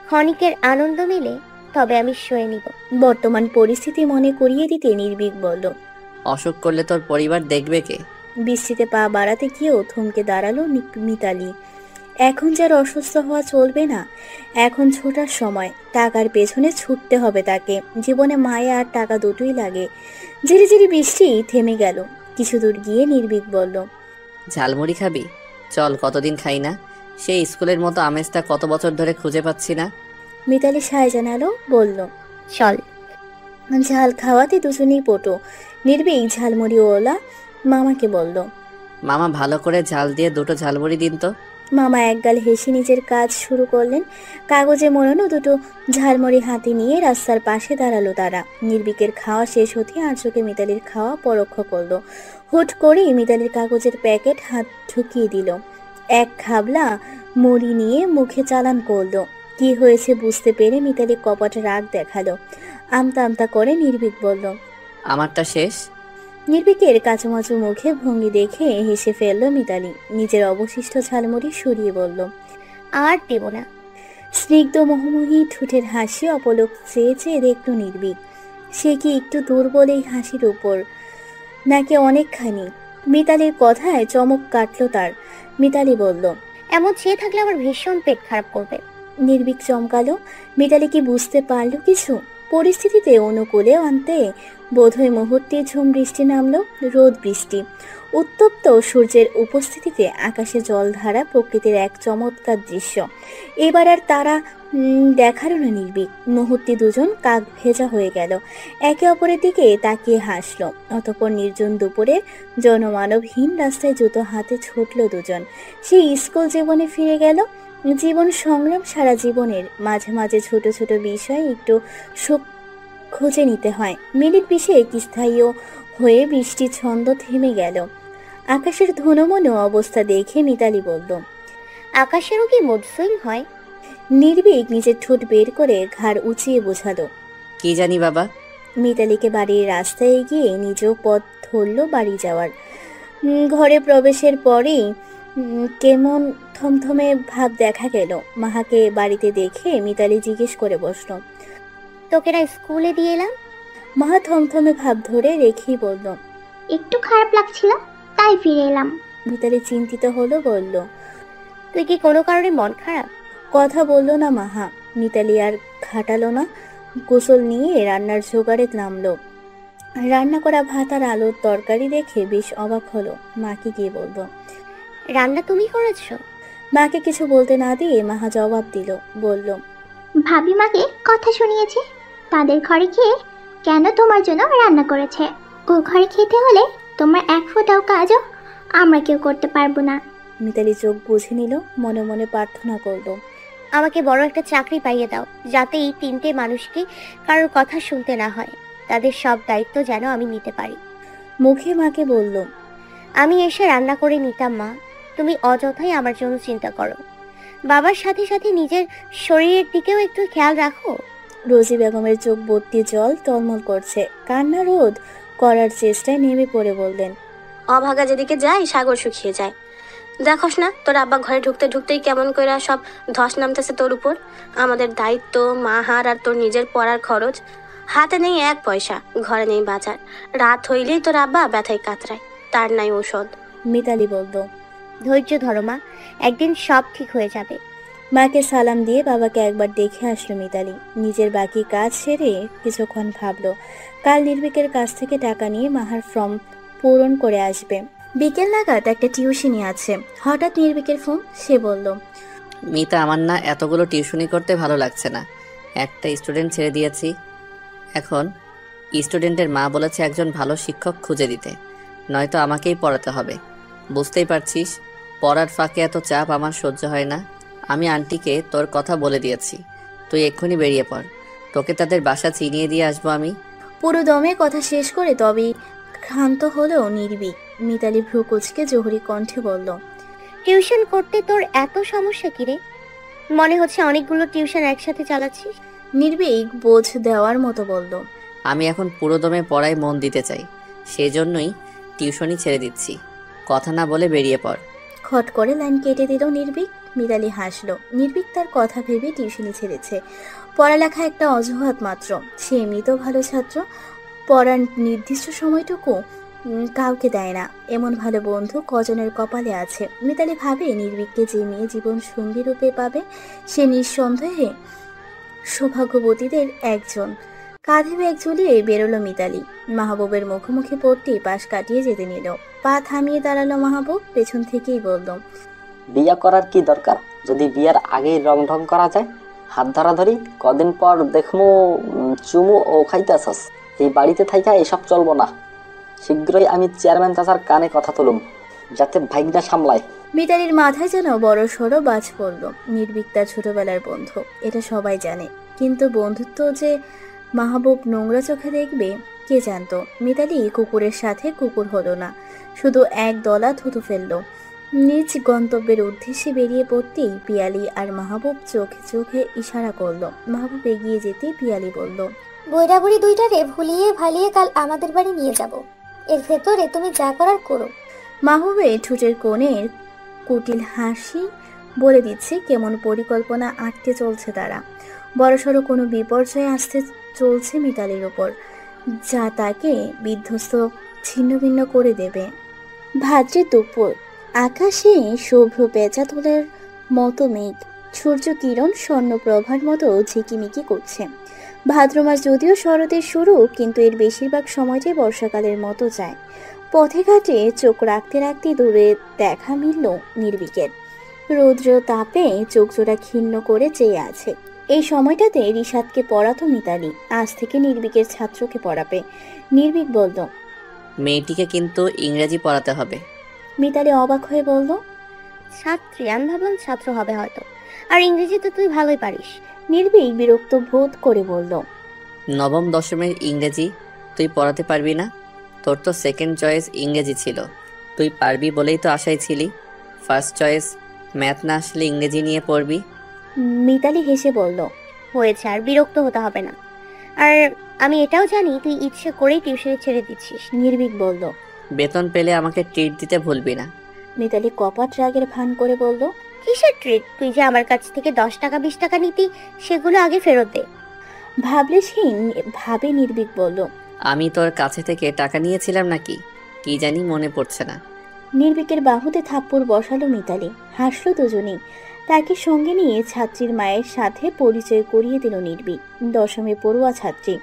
ক্ষণিকের আনন্দ মেলে তবে আমি সয়ে নিব। বর্তমান পরিস্থিতি মনে করিয়ে দিতে নির্ভীক বলল, অসুখ করলে তোর পরিবার দেখবে কে? বৃষ্টিতে পা বাড়াতে গিয়েও থমকে দাঁড়ালো মিতালি। এখন যার অসুস্থ হওয়া চলবে না, এখন ছোটার সময়। টাকার পেছনে ছুটতে হবে তাকে। জীবনে মায়া আর টাকা দুটোই লাগে। ঝিরি ঝিরি বৃষ্টি থেমে গেল। কিছু দূর গিয়ে নির্ভীক বলল, ঝালমুড়ি খাবি? চল, কতদিন খাই না। সেই স্কুলের মতো আমেজটা কত বছর ধরে খুঁজে পাচ্ছি না। মিতালি সায় জানালো, বলল, চল। ঝাল খাওয়াতে দুজনেই পটো। নির্ভীক ঝালমুড়ি ওলা মামাকে বলল, মামা ভালো করে ঝাল দিয়ে 2টো ঝালমুড়ি দিন তো। মামা একগাল হেসে নিজের কাজ শুরু করলেন। কাগজে মোড়ানো 2টো ঝালমুড়ি হাতে নিয়ে রাস্তার পাশে দাঁড়ালো তারা। নির্ভীকের খাওয়া শেষ হতে আর চোখে মিতালির খাওয়া পরোক্ষ করলো। হুট করেই মিতালির কাগজের প্যাকেট হাত ঢুকিয়ে দিল। এক খাবলা মুড়ি নিয়ে মুখে চালান করলো। কি হয়েছে বুঝতে পেরে মিতালি কপট রাগ দেখালো। আমতা আমতা করে নির্ভীক বলল, আমারটা শেষ। নির্ভীকের কাচুমাচু মুখে ভঙ্গি দেখে হেসে ফেলল মিতালি। নিজের অবশিষ্ট ঝালমুড়ি সরিয়ে বলল, আর দেব না। স্নিগ্ধ মোহমোহী ঠোঁটের হাসি অপলক চেয়ে চেয়ে দেখল নির্ভীক। সে কি একটু দুর্বল এই হাসির উপর, নাকি অনেকখানি? মিতালির কথায় চমক কাটল তার। মিতালি বলল, এমন চেয়ে থাকলে আমার ভীষণ পেট খারাপ করবে। নির্ভীক চমকালো। মিতালি কি বুঝতে পারল কিছু? পরিস্থিতিতে অনুকূলে আনতে বোধহয় মুহূর্তে ঝুম বৃষ্টি নামলো। রোদ বৃষ্টি, উত্তপ্ত সূর্যের উপস্থিতিতে আকাশে জলধারা, প্রকৃতির এক চমৎকার দৃশ্য। এবার আর তারা দেখারও না নির্ভীক। মুহূর্তে দুজন কাক ভেজা হয়ে গেল। একে অপরের দিকে তাকিয়ে হাসলো। অতঃপর নির্জন দুপুরে জনমানবহীন রাস্তায় জুতো হাতে ছুটল দুজন। সেই স্কুল জীবনে ফিরে গেল। জীবন সংগ্রাম সারা জীবনের। মাঝে মাঝে ছোট ছোট বিষয় একটু সুখ খুঁজে নিতে হয়। মিনিট বিশেক স্থায়ী হয়ে বৃষ্টি ছন্দ থেমে গেল। আকাশের ধনমনো অবস্থা দেখে মিতালি বলল, আকাশেরও কি মুড সুইং হয়? নির্ভীক নিজের ঠোঁট বের করে ঘাড় উঁচিয়ে বোঝালো, কি জানি বাবা। মিতালিকে বাড়ির রাস্তায় এগিয়ে নিজেও পথ ধরল বাড়ি যাওয়ার। ঘরে প্রবেশের পরেই কেমন থমথমে ভাব দেখা গেল। মাহাকে বাড়িতে দেখে মিতালি জিজ্ঞেস করে বসল, তোকে না স্কুলে দিয়ে এলাম? মাহা থমথমে ভাব ধরে রেখেই বলল, একটু খারাপ লাগছিল তাই ফিরে এলাম। মিতালি চিন্তিত হলো, বলল, তুই কি কোনো কারণে মন খারাপ? কথা বলল না মাহা। মিতালি আর খাটালো না। গোসল নিয়ে রান্নার জোগাড়ে নামলো। রান্না করা ভাত আর আলুর তরকারি দেখে বেশ অবাক হলো। মাকে গিয়ে বলবো, রান্না তুমি করেছো? মাকে কিছু বলতে না দিয়ে মাহা জবাব দিল, বলল, ভাবি মাকে কথা শুনিয়েছে, তাদের ঘরে খেয়ে কেন তোমার জন্য রান্না করেছে। ও ঘরে খেতে হলে তোমার এক ফোঁটাও কাজও আমরা কেউ করতে পারবো না। মিতালি চোখ বুঝে নিল, মনে মনে প্রার্থনা করলো, আমাকে বড় একটা চাকরি পাইয়ে দাও, যাতে এই 3টে মানুষকে কারোর কথা শুনতে না হয়। তাদের সব দায়িত্ব যেন আমি নিতে পারি। মুখে মাকে বলল, আমি এসে রান্না করে নিতাম মা, তুমি অযথাই আমার জন্য চিন্তা করো। বাবার সাথে সাথে নিজের শরীরের দিকেও একটু খেয়াল রাখো। রোজি বেগমের চোখ ভর্তি জল টলমল করছে। কান্না রোধ করার চেষ্টায় নেমে পড়ে বললেন, অভাগা যেদিকে যায় সাগর শুকিয়ে যায়। দেখোস না তোর আব্বা ঘরে ঢুকতে ঢুকতেই কেমন করে সব ধস নামতেছে তোর উপর। আমাদের দায়িত্ব, মাহার আর তোর নিজের পড়ার খরচ। হাতে নেই 1 পয়সা, ঘরে নেই বাজার। রাত হইলেই তোর আব্বা ব্যথায় কাতরায়, তার নাই ঔষধ। মিতালি বলল। ধৈর্য ধরো মা, একদিন সব ঠিক হয়ে যাবে। মাকে সালাম দিয়ে বাবাকে একবার দেখে আসলো মিতালি। নিজের বাকি কাজ সেরে কিছুক্ষণ ভাবলো কাল নির্ভীকের কাছ থেকে টাকা নিয়ে মাহার ফর্ম পূরণ করে আসবে। বিকেল নাগাদ একটা টিউশনি আছে। হঠাৎ নির্ভীকের ফোন। সে বলল, মিতা, আমার না এতগুলো টিউশনি করতে ভালো লাগছে না। একটা স্টুডেন্ট ছেড়ে দিয়েছি। এখন স্টুডেন্টের মা বলেছে একজন ভালো শিক্ষক খুঁজে দিতে, নয়তো আমাকেই পড়াতে হবে। বুঝতেই পারছিস, পড়ার ফাঁকে এত চাপ আমার সহ্য হয় না। আমি আন্টিকে তোর কথা বলে দিয়েছি, তুই এক্ষুনি বেরিয়ে পড়। তোকে তাদের বাসা চিনিয়ে দিয়ে আসবো আমি। পুরো দমে কথা শেষ করে তবেই ক্ষান্ত হলেও নির্ভীক। মিতালি ভ্রু কুচকে জোহরি কণ্ঠে বলল, টিউশন করতে তোর এত সমস্যা কি রে? মনে হচ্ছে অনেকগুলো টিউশন একসাথে চালাচ্ছিস। নির্ভীক বোঝ দেওয়ার মতো বলল, আমি এখন পুরো দমে পড়ায় মন দিতে চাই, সেজন্যই টিউশনি ছেড়ে দিচ্ছি। কথা না বলে বেরিয়ে পড়। খট করে লাইন কেটে দিল নির্ভীক। মিতালি হাসলো। নির্ভীক তার কথা ভেবে টিউশনি ছেড়েছে। পড়ালেখা একটা অজুহাত মাত্র। সে এমনিতেও ভালো ছাত্র। পড়ার নির্দিষ্ট সময়টুকু কাউকে দেয় না, এমন ভালো বন্ধু কজনের কপালে আছে। মিতালি ভাবে নির্ভীককে যে মেয়ে জীবন সঙ্গী রূপে পাবে সে নিঃসন্দেহে সৌভাগ্যবতীদের একজন। কাঁধে ব্যাগ ঝুলিয়ে বেরোলো মিতালি। মাহবুবের মুখোমুখি পড়তেই পাশ কাটিয়ে যেতে নিল। পা থামিয়ে দাঁড়ালো মাহবুব। পেছন থেকেই বলল, বিয়া করার কি দরকার? যদি বিয়ার আগেই রং ঢং করা যায়। হাত ধরাধরি, কদিন পর দেখমু চুমু ও খাইতেছস। এই বাড়িতে থাইকা এসব চলবো না। শীঘ্রই আমি চেয়ারম্যান চাচার কানে কথা তুলুম, যাতে ভাইগনা সামলায়। মিতালির মাথায় যেন বড় সড়ো বাজ পড়ল। নির্ভীক তার ছোটবেলার বন্ধু, এটা সবাই জানে, কিন্তু বন্ধুত্ব যে মাহবুব নোংরা চোখে দেখবে কে জানতো। মিতালি কুকুরের সাথে কুকুর হলো না, শুধু এক দলা থুতু ফেললো। নিজ গন্তব্যের উদ্দেশ্যে বেরিয়ে পড়তেই পিয়ালি আর মাহবুব চোখে চোখে ইশারা করলো। মাহবুব এগিয়ে যেতে পিয়ালি বলল, বৈরাবুড়ি দুইটারে ভুলিয়ে ভালিয়ে কাল আমাদের বাড়ি নিয়ে যাব। এর ভেতরে তুমি যা করার করো। মাহবুবের ঠোঁটের কোণের কুটিল হাসি বলে দিচ্ছে কেমন পরিকল্পনা আটকে চলছে তারা। বড়সড় কোনো বিপর্যয় আসতে চলছে মিতালির ওপর, যা তাকে বিধ্বস্ত ছিন্ন ভিন্ন করে দেবে। ভাদ্রের দুপুর, আকাশে শুভ্র পেঁচা তোলের মতো মেঘ, সূর্য কিরণ স্বর্ণপ্রভার মতো ঝিকিমিকি করছে। ভাদ্র মাস যদিও শরতের শুরু, কিন্তু এর বেশিরভাগ সময়টাই বর্ষাকালের মতো যায়। পথে ঘাটে চোখ রাখতে রাখতে দূরে দেখা মিলল নির্ভীকের। রৌদ্র তাপে চোখজোড়া ক্ষীণ করে চেয়ে আছে। এই সময়টাতে রিশাদকে পড়াতো মিতালি, আজ থেকে নির্ভীকের ছাত্রকে পড়াবে। নির্ভীক বলল, মেয়েটিকে কিন্তু ইংরেজি পড়াতে হবে। মিতালি অবাক হয়ে বলল, ছাত্রী? আমি ভাবলাম ছাত্র হবে হয়তো। আর ইংরেজি তো তুই ভালোই পারিস। নির্ভীক বিরক্ত বোধ করে বলল, নবম দশমের ইংরেজি তুই পড়াতে পারবি না? তোর তো সেকেন্ড চয়েস ইংরেজি ছিল, তুই পারবি বলেই তো আশায় ছিলি। ফার্স্ট চয়েস ম্যাথ না আসলে ইংরেজি নিয়ে পড়বি। মিতালি হেসে বলল, হয়েছে, আর বিরক্ত হতে হবে না। আর আমি এটাও জানি তুই ইচ্ছে করেই টিউশনে ছেড়ে দিচ্ছিস। নির্ভীক বলল, বেতন পেলে আমাকে ট্রিট দিতে ভুলবি না। মিতালি কপাট রাগের ভান করে বলল, কিসের ট্রিট? তুই যে আমার কাছ থেকে 10 টাকা 20 টাকা নিতি, সেগুলো আগে ফেরত দে। ভাবলেশহীন ভাবে নির্ভীক বলল, আমি তোর কাছে থেকে টাকা নিয়েছিলাম নাকি কি জানি, মনে পড়ছে না। নির্ভীকের বাহুতে থাপ্পড় বসালো মিতালি। হাসলো দুজনেই। তাকে সঙ্গে নিয়ে ছাত্রীর মায়ের সাথে পরিচয় করিয়ে দিল নির্ভীক। দশমে পড়ুয়া ছাত্রী।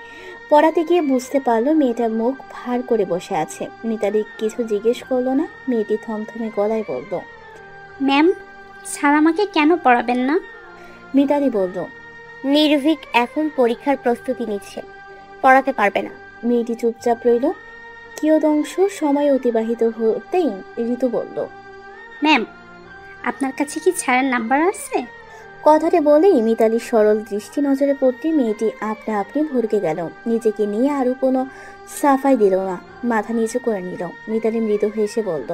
পড়াতে গিয়ে বুঝতে পারলো মেয়েটা মুখ ভার করে বসে আছে। মিতালি কিছু জিজ্ঞেস করলো না। মেয়েটি থমথমে গলায় বলল, ম্যাম, স্যার আমাকে কেন পড়াবেন না? মিতালি বলল, নির্ভীক এখন পরীক্ষার প্রস্তুতি নিচ্ছে, পড়াতে পারবে না। মেয়েটি চুপচাপ রইল। কিয়দংশ সময় অতিবাহিত হতেই ঋতু বলল, ম্যাম, আপনার কাছে কি স্যারের নাম্বার আছে? কথাটা বলেই মিতালির সরল দৃষ্টি নজরে পড়তে মেয়েটি আপনা আপনি ভরকে গেল। নিজেকে নিয়ে আরো কোনো সাফাই দিল না, মাথা নিচু করে নিল। মিতালি মৃদু হেসে বলল,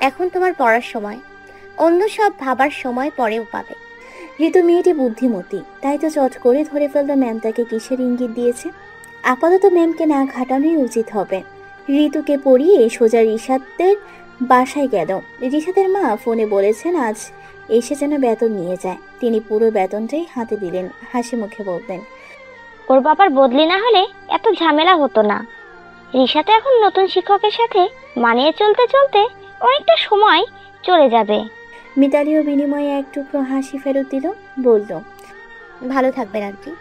এখন তোমার পড়ার সময়, অন্য সব ভাবার সময় পরেও পাবে। ঋতু মেয়েটি বুদ্ধিমতী, তাই তো চট করে ধরে ফেললো ম্যাম তাকে কিসের ইঙ্গিত দিয়েছে। আপাতত ম্যামকে না ঘাটানোই উচিত হবে। ঋতুকে পড়িয়ে সোজা রিশাদের বাসায় গেল। রিশাতের মা ফোনে বলেছেন আজ এসে যেন বেতন নিয়ে যায়। তিনি পুরো বেতনটাই হাতে দিলেন, হাসি মুখে বললেন, ওর বাবার বদলি না হলে এত ঝামেলা হতো না। রিশাতে এখন নতুন শিক্ষকের সাথে মানিয়ে চলতে চলতে অনেকটা সময় চলে যাবে। মিতালিও বিনিময়ে এক টুকরো হাসি ফেরত দিল, বলল, ভালো থাকবেন আন্টি।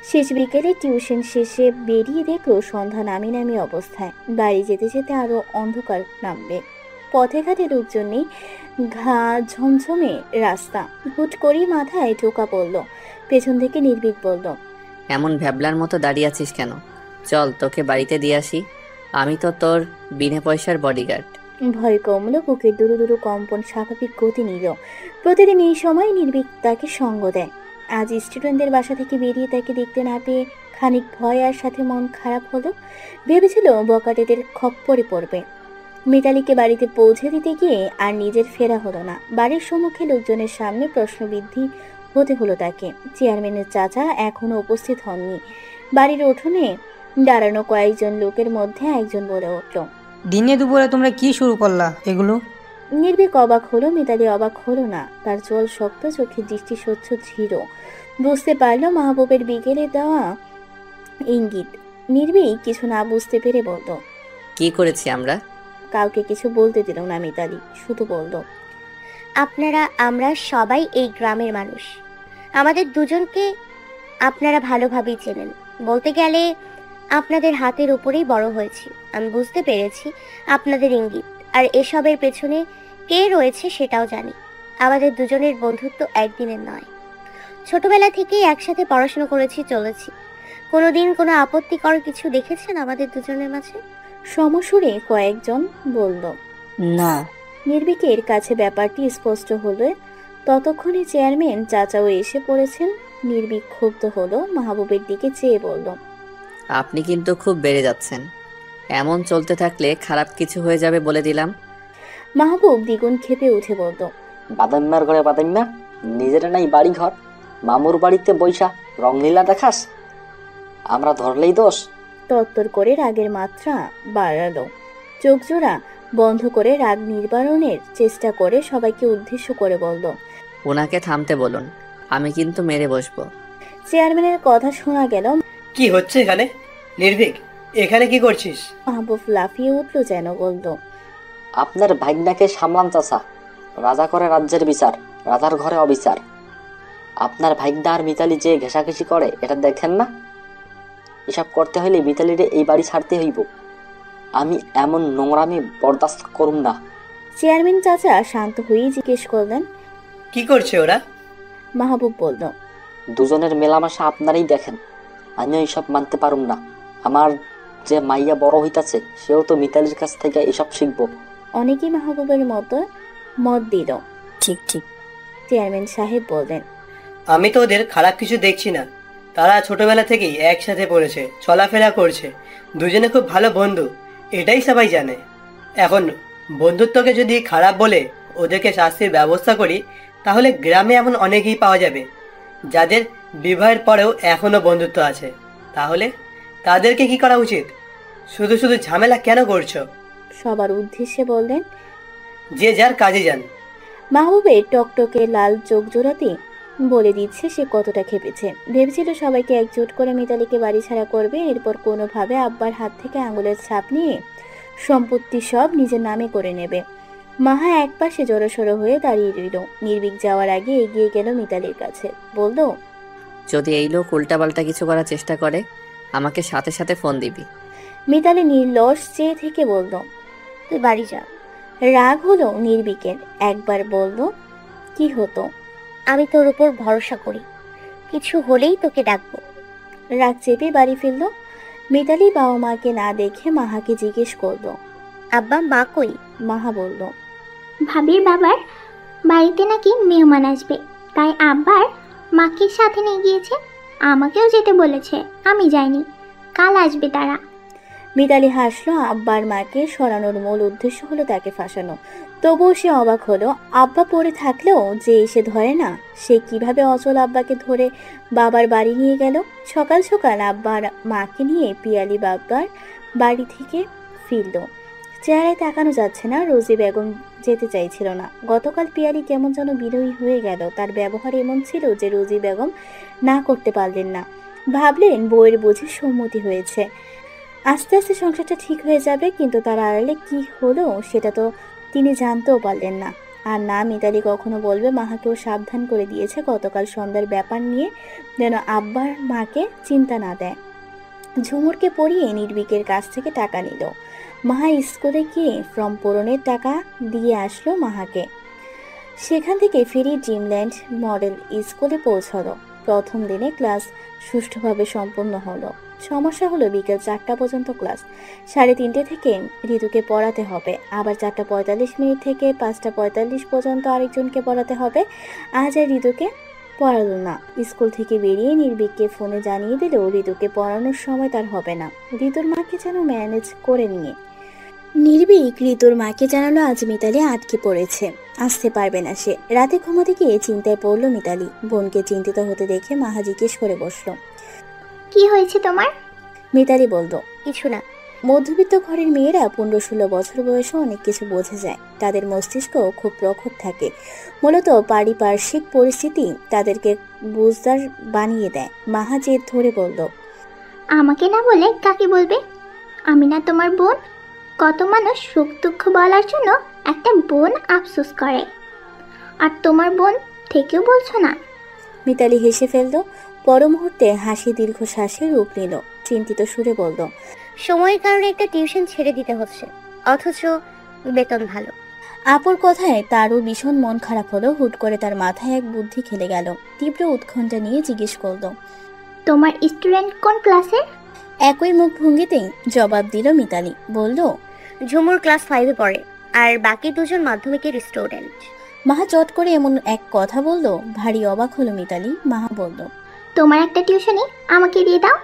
শেষ বিকেলে টিউশন শেষে বেরিয়ে দেখলো সন্ধ্যা নামি নামি অবস্থায়। বাড়ি যেতে যেতে আরো অন্ধকার নামবে। পথে ঘাটে লোকজন নেই, ঘা ঝমঝমে রাস্তা। হুট করেই মাথায় টোকা পড়ল। পেছন থেকে নির্ভীক বলল, এমন ভ্যাবলার মতো দাঁড়িয়ে আছিস কেন? চল তোকে বাড়িতে দিয়ে আসি, আমি তো তোর বিনা পয়সার বডিগার্ড। ভয় কমল, বুকের দুরু দুরু কম্পন স্বাভাবিক গতি নিল। প্রতিদিন এই সময় নির্ভীক তাকে সঙ্গ দেয়। আজ স্টুডেন্টদের বাসা থেকে বেরিয়ে তাকে দেখতে না পেয়ে খানিক ভয় আর সাথে মন খারাপ হলো। ভেবেছিল বকাটেদের খপ্পরে পড়বে। মিতালিকে বাড়িতে পৌঁছে দিতে গিয়ে আর নিজের ফেরা হলো না। বাড়ির সম্মুখে লোকজনের সামনে প্রশ্নবিদ্ধি হতে হলো তাকে। চেয়ারম্যানের চাচা এখনো উপস্থিত হননি। বাড়ির উঠোনে দাঁড়ানো কয়েকজন লোকের মধ্যে একজন বলে উঠল, দিনে দুপুরে তোমরা কি শুরু করলা এগুলো? নির্ভীক অবাক হলো, মিতালি অবাক হলো না। তার জল শক্ত, চোখের দৃষ্টি স্বচ্ছ ধীর। বুঝতে পারলো মাহবুবের বিকেলে দেওয়া ইঙ্গিত। নির্ভীক কিছু না বুঝতে পেরে বলল, কি করেছি আমরা? কাউকে কিছু বলতে দিল না মিতালি, শুধু বলল, আমরা সবাই এই গ্রামের মানুষ। আমাদের দুজনকে আপনারা ভালোভাবেই চেনেন। বলতে গেলে আপনাদের হাতের উপরেই বড় হয়েছি। আমি বুঝতে পেরেছি আপনাদের ইঙ্গিত, আর এসবের পেছনে কে রয়েছে সেটাও জানি। আমাদের দুজনের বন্ধুত্ব একদিনের নয়, ছোটবেলা থেকেই একসাথে পড়াশোনা করেছি, চলেছি। কোনোদিন কোনো আপত্তিকর কিছু দেখেছেন আমাদের দুজনের মাঝে? সমসুরে কয়েকজন বলল, না। নির্ভীকের কাছে ব্যাপারটি স্পষ্ট হলো। ততক্ষণে চেয়ারম্যান চাচাও এসে পড়েছেন। নির্ভীক ক্ষুব্ধ হলো, মাহবুবের দিকে চেয়ে বলল, আপনি কিন্তু খুব বেড়ে যাচ্ছেন। এমন চলতে থাকলে খারাপ কিছু হয়ে যাবে বলে দিলাম। মাহবুব দ্বিগুণ ক্ষেপে উঠে বলল, বাদাম্মার ঘরে বাদাম্মা, নিজের নাই বাড়ি ঘর, মামুর বাড়িতে বৈশা রংলীলা দেখাস, আমরা ধরলেই দোষ। তত্তর করে রাগের মাত্রা বাড়ালো। চোখ জোড়া বন্ধ করে রাগ নির্বারণের চেষ্টা করে সবাইকে উদ্দেশ্য করে বলল, ওনাকে থামতে বলুন, আমি কিন্তু মেরে বসবো। চেয়ারম্যানের কথা শোনা গেল। কি হচ্ছে এখানে? নির্ভীক, এখানে কি করছিস? মাহবুব লাফিয়ে উঠল যেন, বলল, আপনার ভাগ্নাকে সামলান চাচা। রাজা করে রাজ্যের বিচার, রাজার ঘরে অবিচার। আপনার ভাগ্না আর মিতালি যে ঘেঁষাঘেঁষি করে এটা দেখেন না? এসব করতে হলে মিতালিরে এই বাড়ি ছাড়তে হইব। আমি এমন নোংরামি বরদাস্ত করুম না। চেয়ারম্যান চাচা শান্ত হয়ে জিজ্ঞেস করলেন, কি করছে ওরা? মাহবুব বলল, দুজনের মেলামেশা আপনারাই দেখেন, আমি এইসব মানতে পারুম না। আমার যে মাইয়া বড় হইতাছে সেও তো মিতালির কাছ থেকে এসব শিখবো। অনেকেই মাহবুবের মতো মত দিল। ঠিক ঠিক। চেয়ারম্যান সাহেব বললেন, আমি তো ওদের খারাপ কিছু দেখছি না। তারা ছোটবেলা থেকেই একসাথে পড়েছে, চলাফেরা করছে, দুজনে খুব ভালো বন্ধু, এটাই সবাই জানে। এখন বন্ধুত্বকে যদি খারাপ বলে ওদেরকে শাস্তির ব্যবস্থা করি, তাহলে গ্রামে এমন অনেকেই পাওয়া যাবে যাদের বিবাহের পরেও এখনো বন্ধুত্ব আছে। তাহলে তাদেরকে কি করা উচিত? শুধু শুধু ঝামেলা কেন করছো? সবার উদ্দেশ্যে বললেন। যে যার কাজে যান। মাহবুবের টকটকে লাল চোখ জোড়াতে বলে দিচ্ছে সে কতটা খেপেছে। ভেবেছিল সবাইকে একজোট করে মিতালিকে বাড়ি ছাড়া করবে, এরপর কোনোভাবে আব্বার হাত থেকে আঙুলের ছাপ নিয়ে সম্পত্তি সব নিজের নামে করে নেবে। মাহা একপাশে জড়সড় হয়ে দাঁড়িয়ে রইল। নির্ভীক যাওয়ার আগে এগিয়ে গেল মিতালির কাছে, বলল, যদি এই লোক উল্টাপাল্টা কিছু করার চেষ্টা করে আমাকে সাথে সাথে ফোন দিবি। মিতালি নির্লস চেয়ে থেকে বলল, তুই বাড়ি যা। রাগ হলো নির্ভীকের। একবার বলল, কি হতো? আমি তোর উপর ভরসা করি, কিছু হলেই তোকে ডাকবো। রাগ চেপে বাড়ি ফিরল। মিতালি বাবা মাকে না দেখে মাহাকে জিজ্ঞেস করল, আব্বা মা কই? মাহা বলল, ভাবির বাবার বাড়িতে নাকি মেহমান আসবে, তাই আব্বার মাকে সাথে নিয়ে গিয়েছে। আমাকেও যেতে বলেছে, আমি যাইনি, কাল আসবে তারা। মিতালি হাসলো। আব্বার মাকে সরানোর মূল উদ্দেশ্য হলো তাকে ফাঁসানো। তবুও সে অবাক হলো, আব্বা পড়ে থাকলেও যে এসে ধরে না, সে কিভাবে অচল আব্বাকে ধরে বাবার বাড়ি নিয়ে গেল। সকাল সকাল আব্বার মাকে নিয়ে পিয়ালি বাবার বাড়ি থেকে ফিরল। চেহারায় তাকানো যাচ্ছে না। রোজি বেগম যেতে চাইছিল না। গতকাল পিয়ালি কেমন যেন বিরোহী হয়ে গেল। তার ব্যবহার এমন ছিল যে রোজি বেগম না করতে পারলেন না। ভাবলেন বউয়ের বুঝি সম্মতি হয়েছে, আস্তে আস্তে সংসারটা ঠিক হয়ে যাবে, কিন্তু তার আড়ালে কি হলো সেটা তো তিনি জানতেও পারলেন না। আর না, মিতালি কখনো বলবে মাহাকেও সাবধান করে দিয়েছে গতকাল সন্ধ্যার ব্যাপার নিয়ে যেন আব্বার মাকে চিন্তা না দেয়। ঝুমুরকে পড়িয়ে নির্বিকের কাছ থেকে টাকা নিল। মাহা স্কুলে গিয়ে ফর্ম পূরণের টাকা দিয়ে আসলো মাহাকে। সেখান থেকে ফেরি ড্রিমল্যান্ড মডেল স্কুলে পৌঁছালো। প্রথম দিনে ক্লাস সুষ্ঠুভাবে সম্পন্ন হলো। সমস্যা হলো বিকেল 4টা পর্যন্ত ক্লাস। 3:30 থেকে ঋতুকে পড়াতে হবে, আবার 4:45 থেকে 5:45 পর্যন্ত আরেকজনকে পড়াতে হবে। আজ আর ঋতুকে পড়ালো না। স্কুল থেকে বেরিয়ে নির্বিককে ফোনে জানিয়ে দিলেও ঋতুকে পড়ানোর সময় তার হবে না। ঋতুর মাকে যেন ম্যানেজ করে নিয়ে নির্বিক ঋতুর মাকে জানালো আজ মিতালি আটকে পড়েছে, আসতে পারবে না সে। রাতে ঘুমাতে গিয়ে চিন্তায় পড়লো মিতালি। বোনকে চিন্তিত হতে দেখে মাহা জিজ্ঞেস করে বসলো, কি হয়েছে তোমার? মিতালি বলল, কিছু না। মধ্যবিত্ত ঘরের মেয়েরা 15-16 বছর বয়সে অনেক কিছু বোঝে যায়। তাদের মস্তিষ্ক খুব প্রখর থাকে। মূলত পারিপার্শ্বিক পরিস্থিতি তাদেরকে বুঝদার বানিয়ে দেয়। মাহা জেদ ধরে বলল, আমাকে না বলে কাকে বলবে? আমি না তোমার বোন? কত মানুষ সুখ দুঃখ বলার জন্য একটা বোন আফসোস করে, আর তোমার বোন থেকেও বলছো না? মিতালি হেসে ফেলল। পর মুহূর্তে হাসি দীর্ঘশ্বাসে রূপ নিল। চিন্তিত সুরে বলল, সময়ের কারণে একটা টিউশন ছেড়ে দিতে হচ্ছে, অথচ বেতন ভালো। আপুর কথায় তারও ভীষণ মন খারাপ হলো। হুট করে তার মাথায় এক বুদ্ধি খেলে গেল। তীব্র উৎকণ্ঠা নিয়ে জিজ্ঞেস করল, তোমার স্টুডেন্ট কোন ক্লাসের? একই মুখ ভঙ্গিতেই জবাব দিল মিতালি। বলল, ঝুমুর ক্লাস 5-এ পড়ে, আর বাকি দুজন মাধ্যমিকের স্টুডেন্ট। মাহা চট করে এমন এক কথা বলল, ভারী অবাক হলো মিতালি। মাহা বলল, তোমার একটা টিউশনি আমাকে দিয়ে দাও।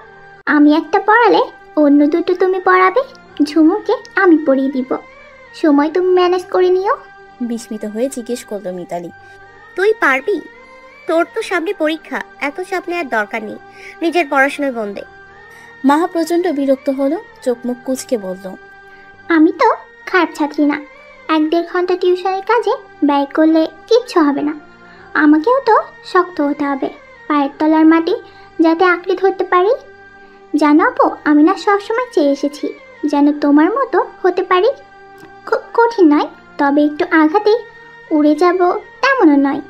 আমি একটা পড়ালে অন্য দুটো তুমি পড়াবে। ঝুমুকে আমি পড়িয়ে দিব, সময় তুমি ম্যানেজ করে নিও। বিস্মিত হয়ে জিজ্ঞেস করলো মিতালি, তুই পারবি? তোর তো সামনে পরীক্ষা, এত চাপ নেওয়ার দরকার নেই, নিজের পড়াশোনায় মন দে। মাহা প্রচন্ড বিরক্ত হলো। চোখ মুখ কুঁচকে বলল, আমি তো খারাপ ছাত্রী না। 1-1.5 ঘন্টা টিউশনের কাজে ব্যয় করলে কিচ্ছু হবে না। আমাকেও তো শক্ত হতে হবে, পায়ের তলার মাটি যাতে আঁকড়ে ধরতে পারি। জানো আপু, আমি না সবসময় চেয়ে এসেছি যেন তোমার মতো হতে পারি। খুব কঠিন নয়, তবে একটু আঘাতেই উড়ে যাব তেমনও নয়।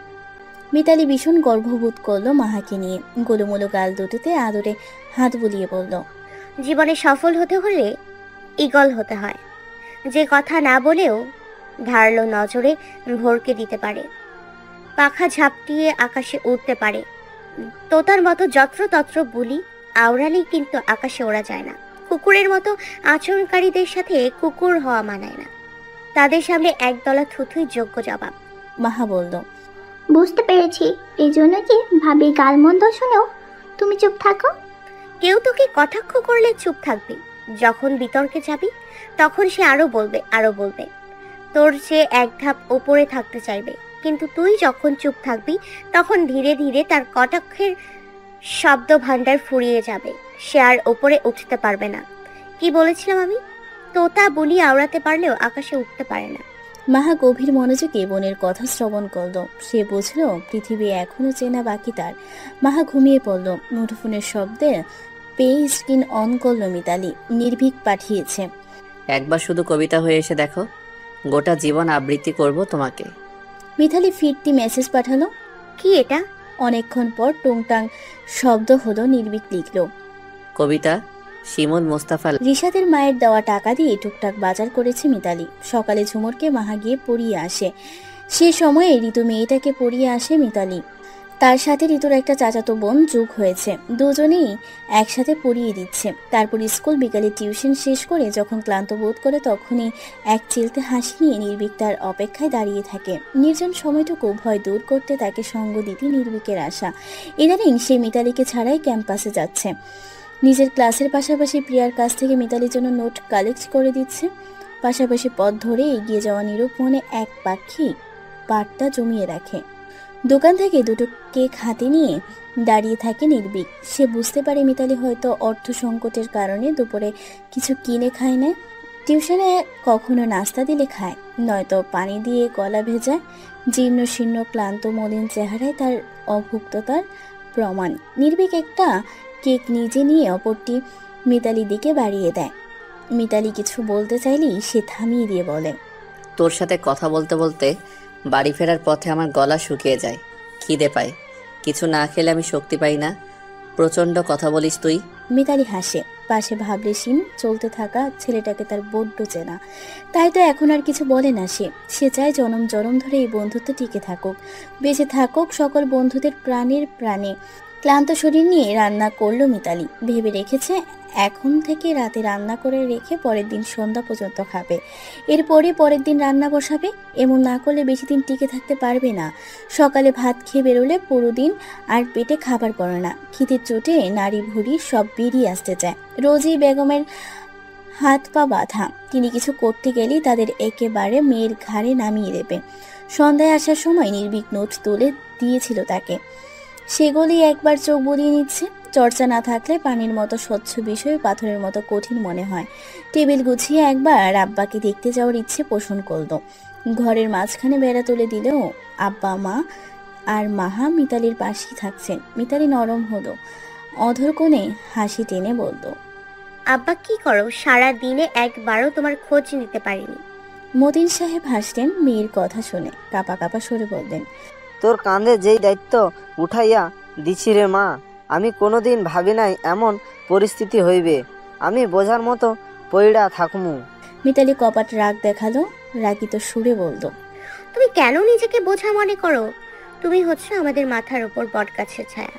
মিতালি ভীষণ গর্ববোধ করলো মাহাকে নিয়ে। গোলুমোলু গাল দুটিতে আদরে হাত বুলিয়ে বলল, জীবনে সফল হতে হলে ঈগল হতে হয়, যে কথা না বলেও ধারালো নজরে ভরকে দিতে পারে, পাখা ঝাপটিয়ে আকাশে উড়তে পারে। তোতার মতো যত্রতত্র বুলি আওড়ালেই কিন্তু আকাশে ওড়া যায় না। কুকুরের মতো আচরণকারীদের সাথে কুকুর হওয়া মানায় না। তাদের সামনে একদলা থুথুই যোগ্য জবাব। মাহা বলল, বুঝতে পেরেছি। এই জন্য কি ভাবি গালমন্দ শুনেও তুমি চুপ থাকো? কেউ তোকে কটাক্ষ করলে চুপ থাকবি, যখন বিতর্কে যাবি তখন সে আরো বলবে, তোর সে এক ধাপ ওপরে থাকতে চাইবে। কিন্তু তুই যখন চুপ থাকবি তখন ধীরে ধীরে তার কটাক্ষের শব্দ ভান্ডার ফুরিয়ে যাবে, সে আর ওপরে উঠতে পারবে না। কি বলেছিলাম আমি? তোতা বুলি আওড়াতে পারলেও আকাশে উঠতে পারে না। মাহা গভীর মনোযোগে বোনের কথা শ্রবণ করল। সে বুঝল পৃথিবী এখনো চেনা বাকি তার। মাহা ঘুমিয়ে পড়ল। মুঠোফোনের শব্দে পেয়ে স্ক্রিন অন করলো মিতালি। নির্ভীক পাঠিয়েছে, একবার শুধু কবিতা হয়ে এসে দেখো, গোটা জীবন আবৃত্তি করব তোমাকে। মিতালি ফিরতি মেসেজ পাঠালো। কি এটা? অনেকক্ষণ পর টুংটাং শব্দ হলো। নির্ভীক লিখল, কবিতা শিমুল মোস্তাফা। রিশাদের মায়ের দেওয়া টাকা দিয়ে টুকটাক বাজার করেছে মিতালি। সকালে ঝুমুরকে মাহা গিয়ে পড়িয়ে আসে। সে সময়ে ঋতু মেয়েটাকে পড়িয়ে আসে মিতালি। তার সাথে ঋতুর একটা চাচাতো বোন যোগ হয়েছে। দুজনেই একসাথে পড়িয়ে দিচ্ছে। তারপর স্কুল, বিকালে টিউশন শেষ করে যখন ক্লান্ত বোধ করে তখনই এক চিলতে হাসি নিয়ে নির্ভীক তার অপেক্ষায় দাঁড়িয়ে থাকে। নির্জন সময়টুকু ভয় দূর করতে তাকে সঙ্গ দিতে নির্ভীকের আশা। ইদানিং সে মিতালিকে ছাড়াই ক্যাম্পাসে যাচ্ছে। নিজের ক্লাসের পাশাপাশি প্রিয়ার কাছ থেকে মিতালির জন্য নোট কালেক্ট করে দিচ্ছে। পাশাপাশি পথ ধরে এগিয়ে যাওয়া নীরব মনে এক পাখি পাটটা জমিয়ে রাখে। দোকান থেকে দুটো কেক হাতে নিয়ে দাঁড়িয়ে থাকে নির্ভীক। সে বুঝতে পারে মিতালি হয়তো অর্থ সংকটের কারণে দুপুরে কিছু কিনে খায় না। টিউশনে কখনো নাস্তা দিলে খায়, নয়তো পানি দিয়ে গলা ভেজায়। জীর্ণ শীর্ণ ক্লান্ত মলিন চেহারায় তার অভুক্ততার প্রমাণ। নির্ভীক একটা কেক নিজে নিয়ে অপরটি মিতালির দিকে বাড়িয়ে দেয়। মিতালি কিছু বলতে চাইলেই সে থামিয়ে দিয়ে বলে, তোর সাথে কথা বলতে বলতে বাড়ি ফেরার পথে আমার গলা শুকিয়ে যায়, খিদে পায়, কিছু না খেলে আমি শক্তি পাই না। প্রচণ্ড কথা বলিস তুই। মিতালি হাসে। পাশে ভাবলেশীন চলতে থাকা ছেলেটাকে তার বড্ড চেনা, তাই তো এখন আর কিছু বলে না। সে চায় জনম জনম ধরে এই বন্ধুত্ব টিকে থাকুক, বেঁচে থাকুক সকল বন্ধুদের প্রাণের প্রাণে। ক্লান্ত শরীর নিয়ে রান্না করলো মিতালি। ভেবে রেখেছে এখন থেকে রাতে রান্না করে রেখে পরের দিন সন্ধ্যা পর্যন্ত খাবে। এরপরে পরের দিন রান্না বসাবে। এমন না করলে বেশি দিন টিকে থাকতে পারবে না। সকালে ভাত খেয়ে বেরোলে পুরো দিন আর পেটে খাবার পড়ে না। খিদের চোটে নাড়ি ভুড়ি সব বেরিয়ে আসতে চায়। রোজই বেগমের হাত পা বাঁধা। তিনি কিছু করতে গেলেই তাদের একেবারে মেয়ের ঘাড়ে নামিয়ে দেবে। সন্ধ্যায় আসার সময় নির্ভীক নোট তুলে দিয়েছিল তাকে, সেগুলি একবার চোখ বুলিয়ে নিচ্ছে। চর্চা না থাকলে পানির মতো স্বচ্ছ বিষয় পাথরের মতো কঠিন মনে হয়। টেবিল গুছিয়ে একবার আব্বাকে দেখতে যাওয়ার ইচ্ছে পোষণ করল। ঘরের মাঝখানে বেড়া তুলে দিলেও আব্বা মা আর মাহা মিতালির পাশেই থাকছেন। মিতালি নরম হলো, অধর কোণে হাসি টেনে বলল, আব্বা কি করো? সারা দিনে একবারও তোমার খোঁজ নিতে পারিনি। মতিন সাহেব হাসলেন মেয়ের কথা শুনে, কাপা কাপা সরে বললেন, তোর কাঁধে যেই দায়িত্ব উঠাইয়া দিছি রে মা, আমি কোনোদিন ভাবি নাই এমন পরিস্থিতি হইবে। আমি বোঝার মতো পইড়া থাকমু। মিতালি কপাট রাগ দেখালো, রাগিত সুরে বলল, তুমি কেন নিজেকে বোঝা মনে করো? তুমি হচ্ছে আমাদের মাথার উপর বটগাছের ছায়া,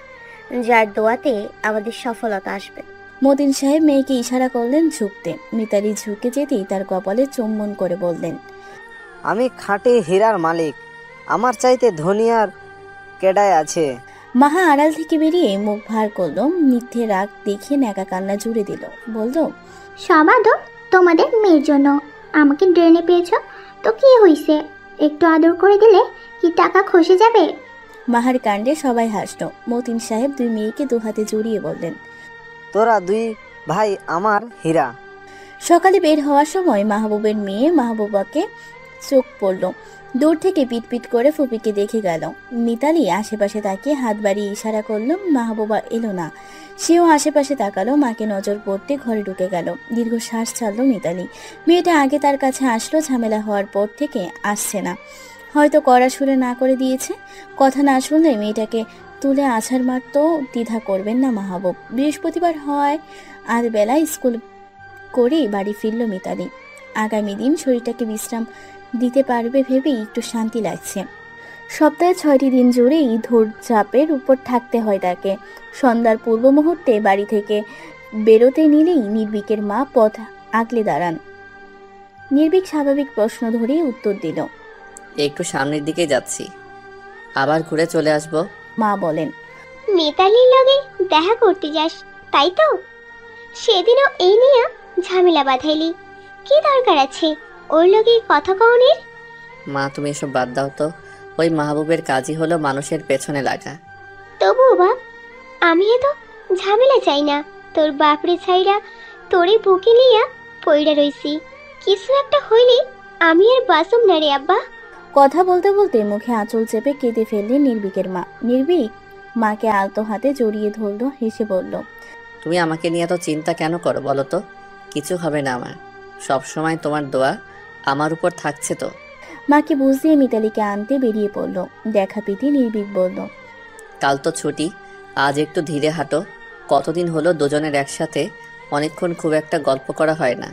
যার দোয়াতে আমাদের সফলতা আসবে। মতিন সাহেব মেয়েকে ইশারা করলেন ঝুঁকতে। মিতালি ঝুঁকে যেতেই তার কপালে চুম্বন করে বললেন, আমি খাঁটি হীরার মালিক, আমার চাইতে ধনী আর কেডায় আছে। মাহা আড়াল থেকে বেরিয়ে মুখ ভার করলো, মিথ্যে রাগ দেখিয়ে ন্যাকা কান্না জুড়ে দিল। বলল, সব আদর তোমাদের মেয়ের জন্য। আমাকে ড্রেনে পেয়েছ তো কি হইছে, একটু আদর করে দিলে কি টাকা খসে যাবে? মাহার কাণ্ডে সবাই হাসল। মতিন সাহেব দুই মেয়েকে দুহাতে জড়িয়ে বললেন, তোরা দুই ভাই আমার হীরা। সকালে বের হওয়ার সময় মাহবুবের মেয়ে মাহবুবাকে চোখ পড়ল। দূর থেকে পিটপিট করে ফুপিকে দেখে গেল। মিতালি আশেপাশে তাকিয়ে হাত বাড়িয়ে ইশারা করল, মাহবুবা এলো না। সেও আশেপাশে তাকালো, মাকে নজর পড়তে ঘরে ঢুকে গেল। দীর্ঘ শ্বাস ছাড়লো মিতালি। মেয়েটা আগে তার কাছে আসলো, ঝামেলা হওয়ার পর থেকে আসছে না। হয়তো কড়া সুরে না করে দিয়েছে। কথা না শুনলে মেয়েটাকে তুলে আছাড় মারতো দ্বিধা করবেন না মাহবুব। বৃহস্পতিবার হয়, আর বেলায় স্কুল করে বাড়ি ফিরল মিতালি। আগামী দিন শরীরটাকে বিশ্রাম দিতে পারবে ভেবেই একটু শান্তি লাগছে। সপ্তাহে 6টি দিন জুড়েই ধৈর্যচাপের উপর থাকতে হয় তাকে। সন্ধ্যার পূর্ব মুহূর্তে বাড়ি থেকে বেরোতে নিলেই নির্ভীকের মা পথ আগলে দাঁড়ান। নির্ভীক স্বাভাবিক প্রশ্ন ধরেই উত্তর দিল, একটু সামনের দিকে যাচ্ছি, আবার ঘুরে চলে আসব। মা বলেন, মিতালির লগে দেখা করতে যাস তাই তো? সেদিনও এই নিয়ে ঝামেলা বাঁধাইলি, কি দরকার আছে ওর লগে কথা কওনের? মা তুমি এসব বাদ দাও তো। ওই মাহবুবের কাজই হলো মানুষের পেছনে লাগা। তবু বাপ, আমি তো ঝামেলা চাই না। তোর বাপরে ছাইরা তোরে বুকে নিয়া পইড়া রইছি, কিছু একটা হইলে আমি আর বাসুম না রে আব্বা। কথা বলতে বলতে মুখে আঁচল চেপে কেঁদে ফেললেন নির্ভীকের মা। নির্ভীক মাকে আলতো হাতে জড়িয়ে ধরল, হেসে বলল, তুমি আমাকে নিয়ে তো চিন্তা কেন করো বলো তো? কিছু হবে না আমার, সব সময় তোমার দোয়া আমার উপর থাকছে তো। মাকে বুঝিয়ে মিতালিকে আনতে বেরিয়ে পড়ল। দেখা পেতে নির্ভীক বলল, কাল তো ছুটি, আজ একটু ধীরে হাঁটো। কতদিন হলো দুজনের একসাথে অনেকক্ষণ খুব একটা গল্প করা হয় না।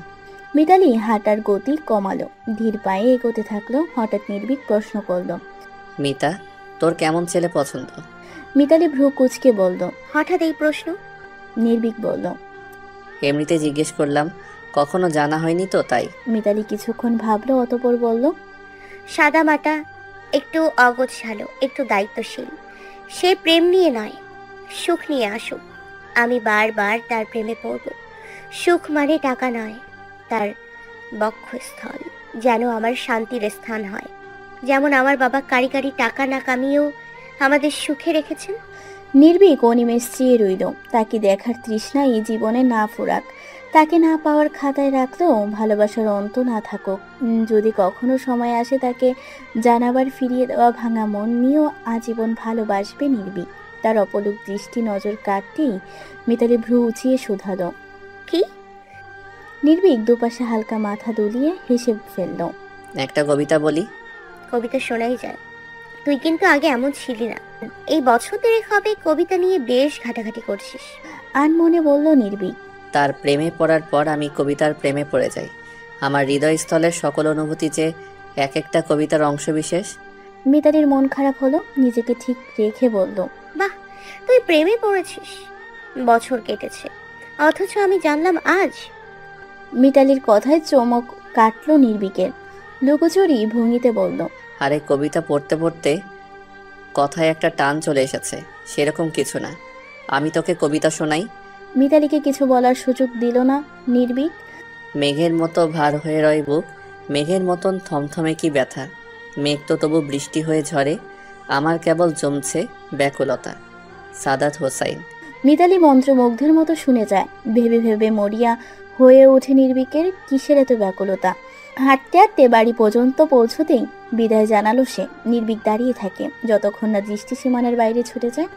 মিতালি হাঁটার গতি কমালো, ধীর পায়ে এগোতে থাকলো। হঠাৎ নির্ভীক প্রশ্ন করল, মিতা, তোর কেমন ছেলে পছন্দ? মিতালি ভ্রু কুঁচকে বলল, হঠাৎ এই প্রশ্ন? নির্ভীক বলল, এমনিতে জিজ্ঞেস করলাম, কখনো জানা হয়নি তো তাই। মিতালি কিছুক্ষণ ভাবলো, অতঃপর বলল, সাদা মাটা, একটু অগোছালো, একটু দায়িত্বশীল। সে প্রেম নিয়ে নয়, সুখ নিয়ে আসুক। আমি বারবার তার প্রেমে পড়ব। সুখ মানে টাকা নয়, তার বক্ষস্থল যেন আমার শান্তির স্থান হয়। যেমন আমার বাবা কারি কারি টাকা না কামিয়েও আমাদের সুখে রেখেছেন। নির্ভীক অনিমেষ চেয়ে রইল। তাকে দেখার তৃষ্ণা এই জীবনে না ফুরাক। তাকে না পাওয়ার খাতায় রাখলেও ভালোবাসার অন্ত না থাকুক। যদি কখনো সময় আসে তাকে জানাবার ফিরিয়ে দেওয়া ভাঙা মন নিয়েও আজীবন ভালোবাসবে নির্ভীক। তার অপলক দৃষ্টি নজর কাটতেই মিতালি ভ্রু উঁচিয়ে শুধালো, কি? নির্ভীক দুপাশে হালকা মাথা দুলিয়ে হেসে ফেলল। একটা কবিতা বলি। কবিতা শোনাই যায়। তুই কিন্তু আগে এমন ছিলি না। এই বছর দেড়েক হবে কবিতা নিয়ে বেশ ঘাটাঘাটি করছিস। আনমনে বলল নির্ভীক। তার প্রেমে পড়ার পর আমি কবিতার প্রেমে পড়ে যাই। আমার হৃদয়স্থলের সকল অনুভূতি যে এক একটা কবিতার অংশবিশেষ। মিতালির মন খারাপ হলো, নিজেকে ঠিক রেখে বলল, বাহ, তুই প্রেমে পড়েছিস। বছর কেটেছে অথচ আমি জানলাম আজ। মিতালির কথায় চমক কাটল নির্ভীকের। লুকোচুরি ভঙ্গিতে বলল, আরে কবিতা পড়তে পড়তে কথায় একটা টান চলে এসেছে, সেরকম কিছু না। আমি তোকে কবিতা শোনাই। মিতালিকে কিছু বলার সুযোগ দিল না নির্ভীক। মেঘের মতো ভার হয়ে রয় বুক, মেঘের মতন থমথমে কি ব্যথা, মেঘ তো তবু বৃষ্টি হয়ে ঝরে, আমার কেবল জমছে ব্যাকুলতা। সাদাত হোসাইন। মিতালি মন্ত্রমুগ্ধের মতো শুনে যায়। ভেবে ভেবে মরিয়া হয়ে ওঠে নির্ভীকের কিসের এত ব্যাকুলতা। হাঁটতে হাঁটতে বাড়ি পর্যন্ত পৌঁছতেই বিদায় জানালো সে। নির্ভীক দাঁড়িয়ে থাকে যতক্ষণ না দৃষ্টি সীমানার বাইরে ছুটে যায়।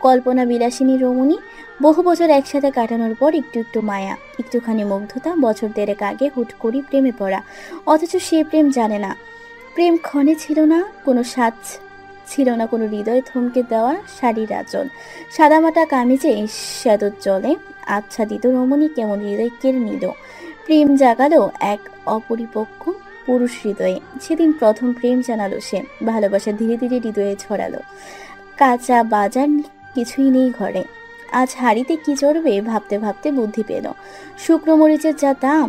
কল্পনা বিলাসিনী রমণী, বহু বছর একসাথে কাটানোর পর একটু একটু মায়া, একটুখানি মুগ্ধতা, বছর দেড়েক আগে হুট করে প্রেমে পড়া, অথচ সে প্রেম জানে না। প্রেম ক্ষণে ছিল না কোনো স্বাদ, ছিল না কোনো হৃদয় থমকে দেওয়া শাড়ির আঁচল, সাদামাটা কামিজে শ্বেতোজ্জ্বলে আচ্ছাদিত রমণী কেমন হৃদয় কেড়ে নিল। প্রেম জাগালো এক অপরিপক্ক পুরুষ হৃদয়ে। সেদিন প্রথম প্রেম জানালো সে। ভালোবাসা ধীরে ধীরে হৃদয়ে ছড়ালো। কাঁচা বাজার কিছুই নেই ঘরে। আজ হাড়িতে কি চড়বে ভাবতে ভাবতে বুদ্ধি পেল। শুকনো মরিচের যা দাম,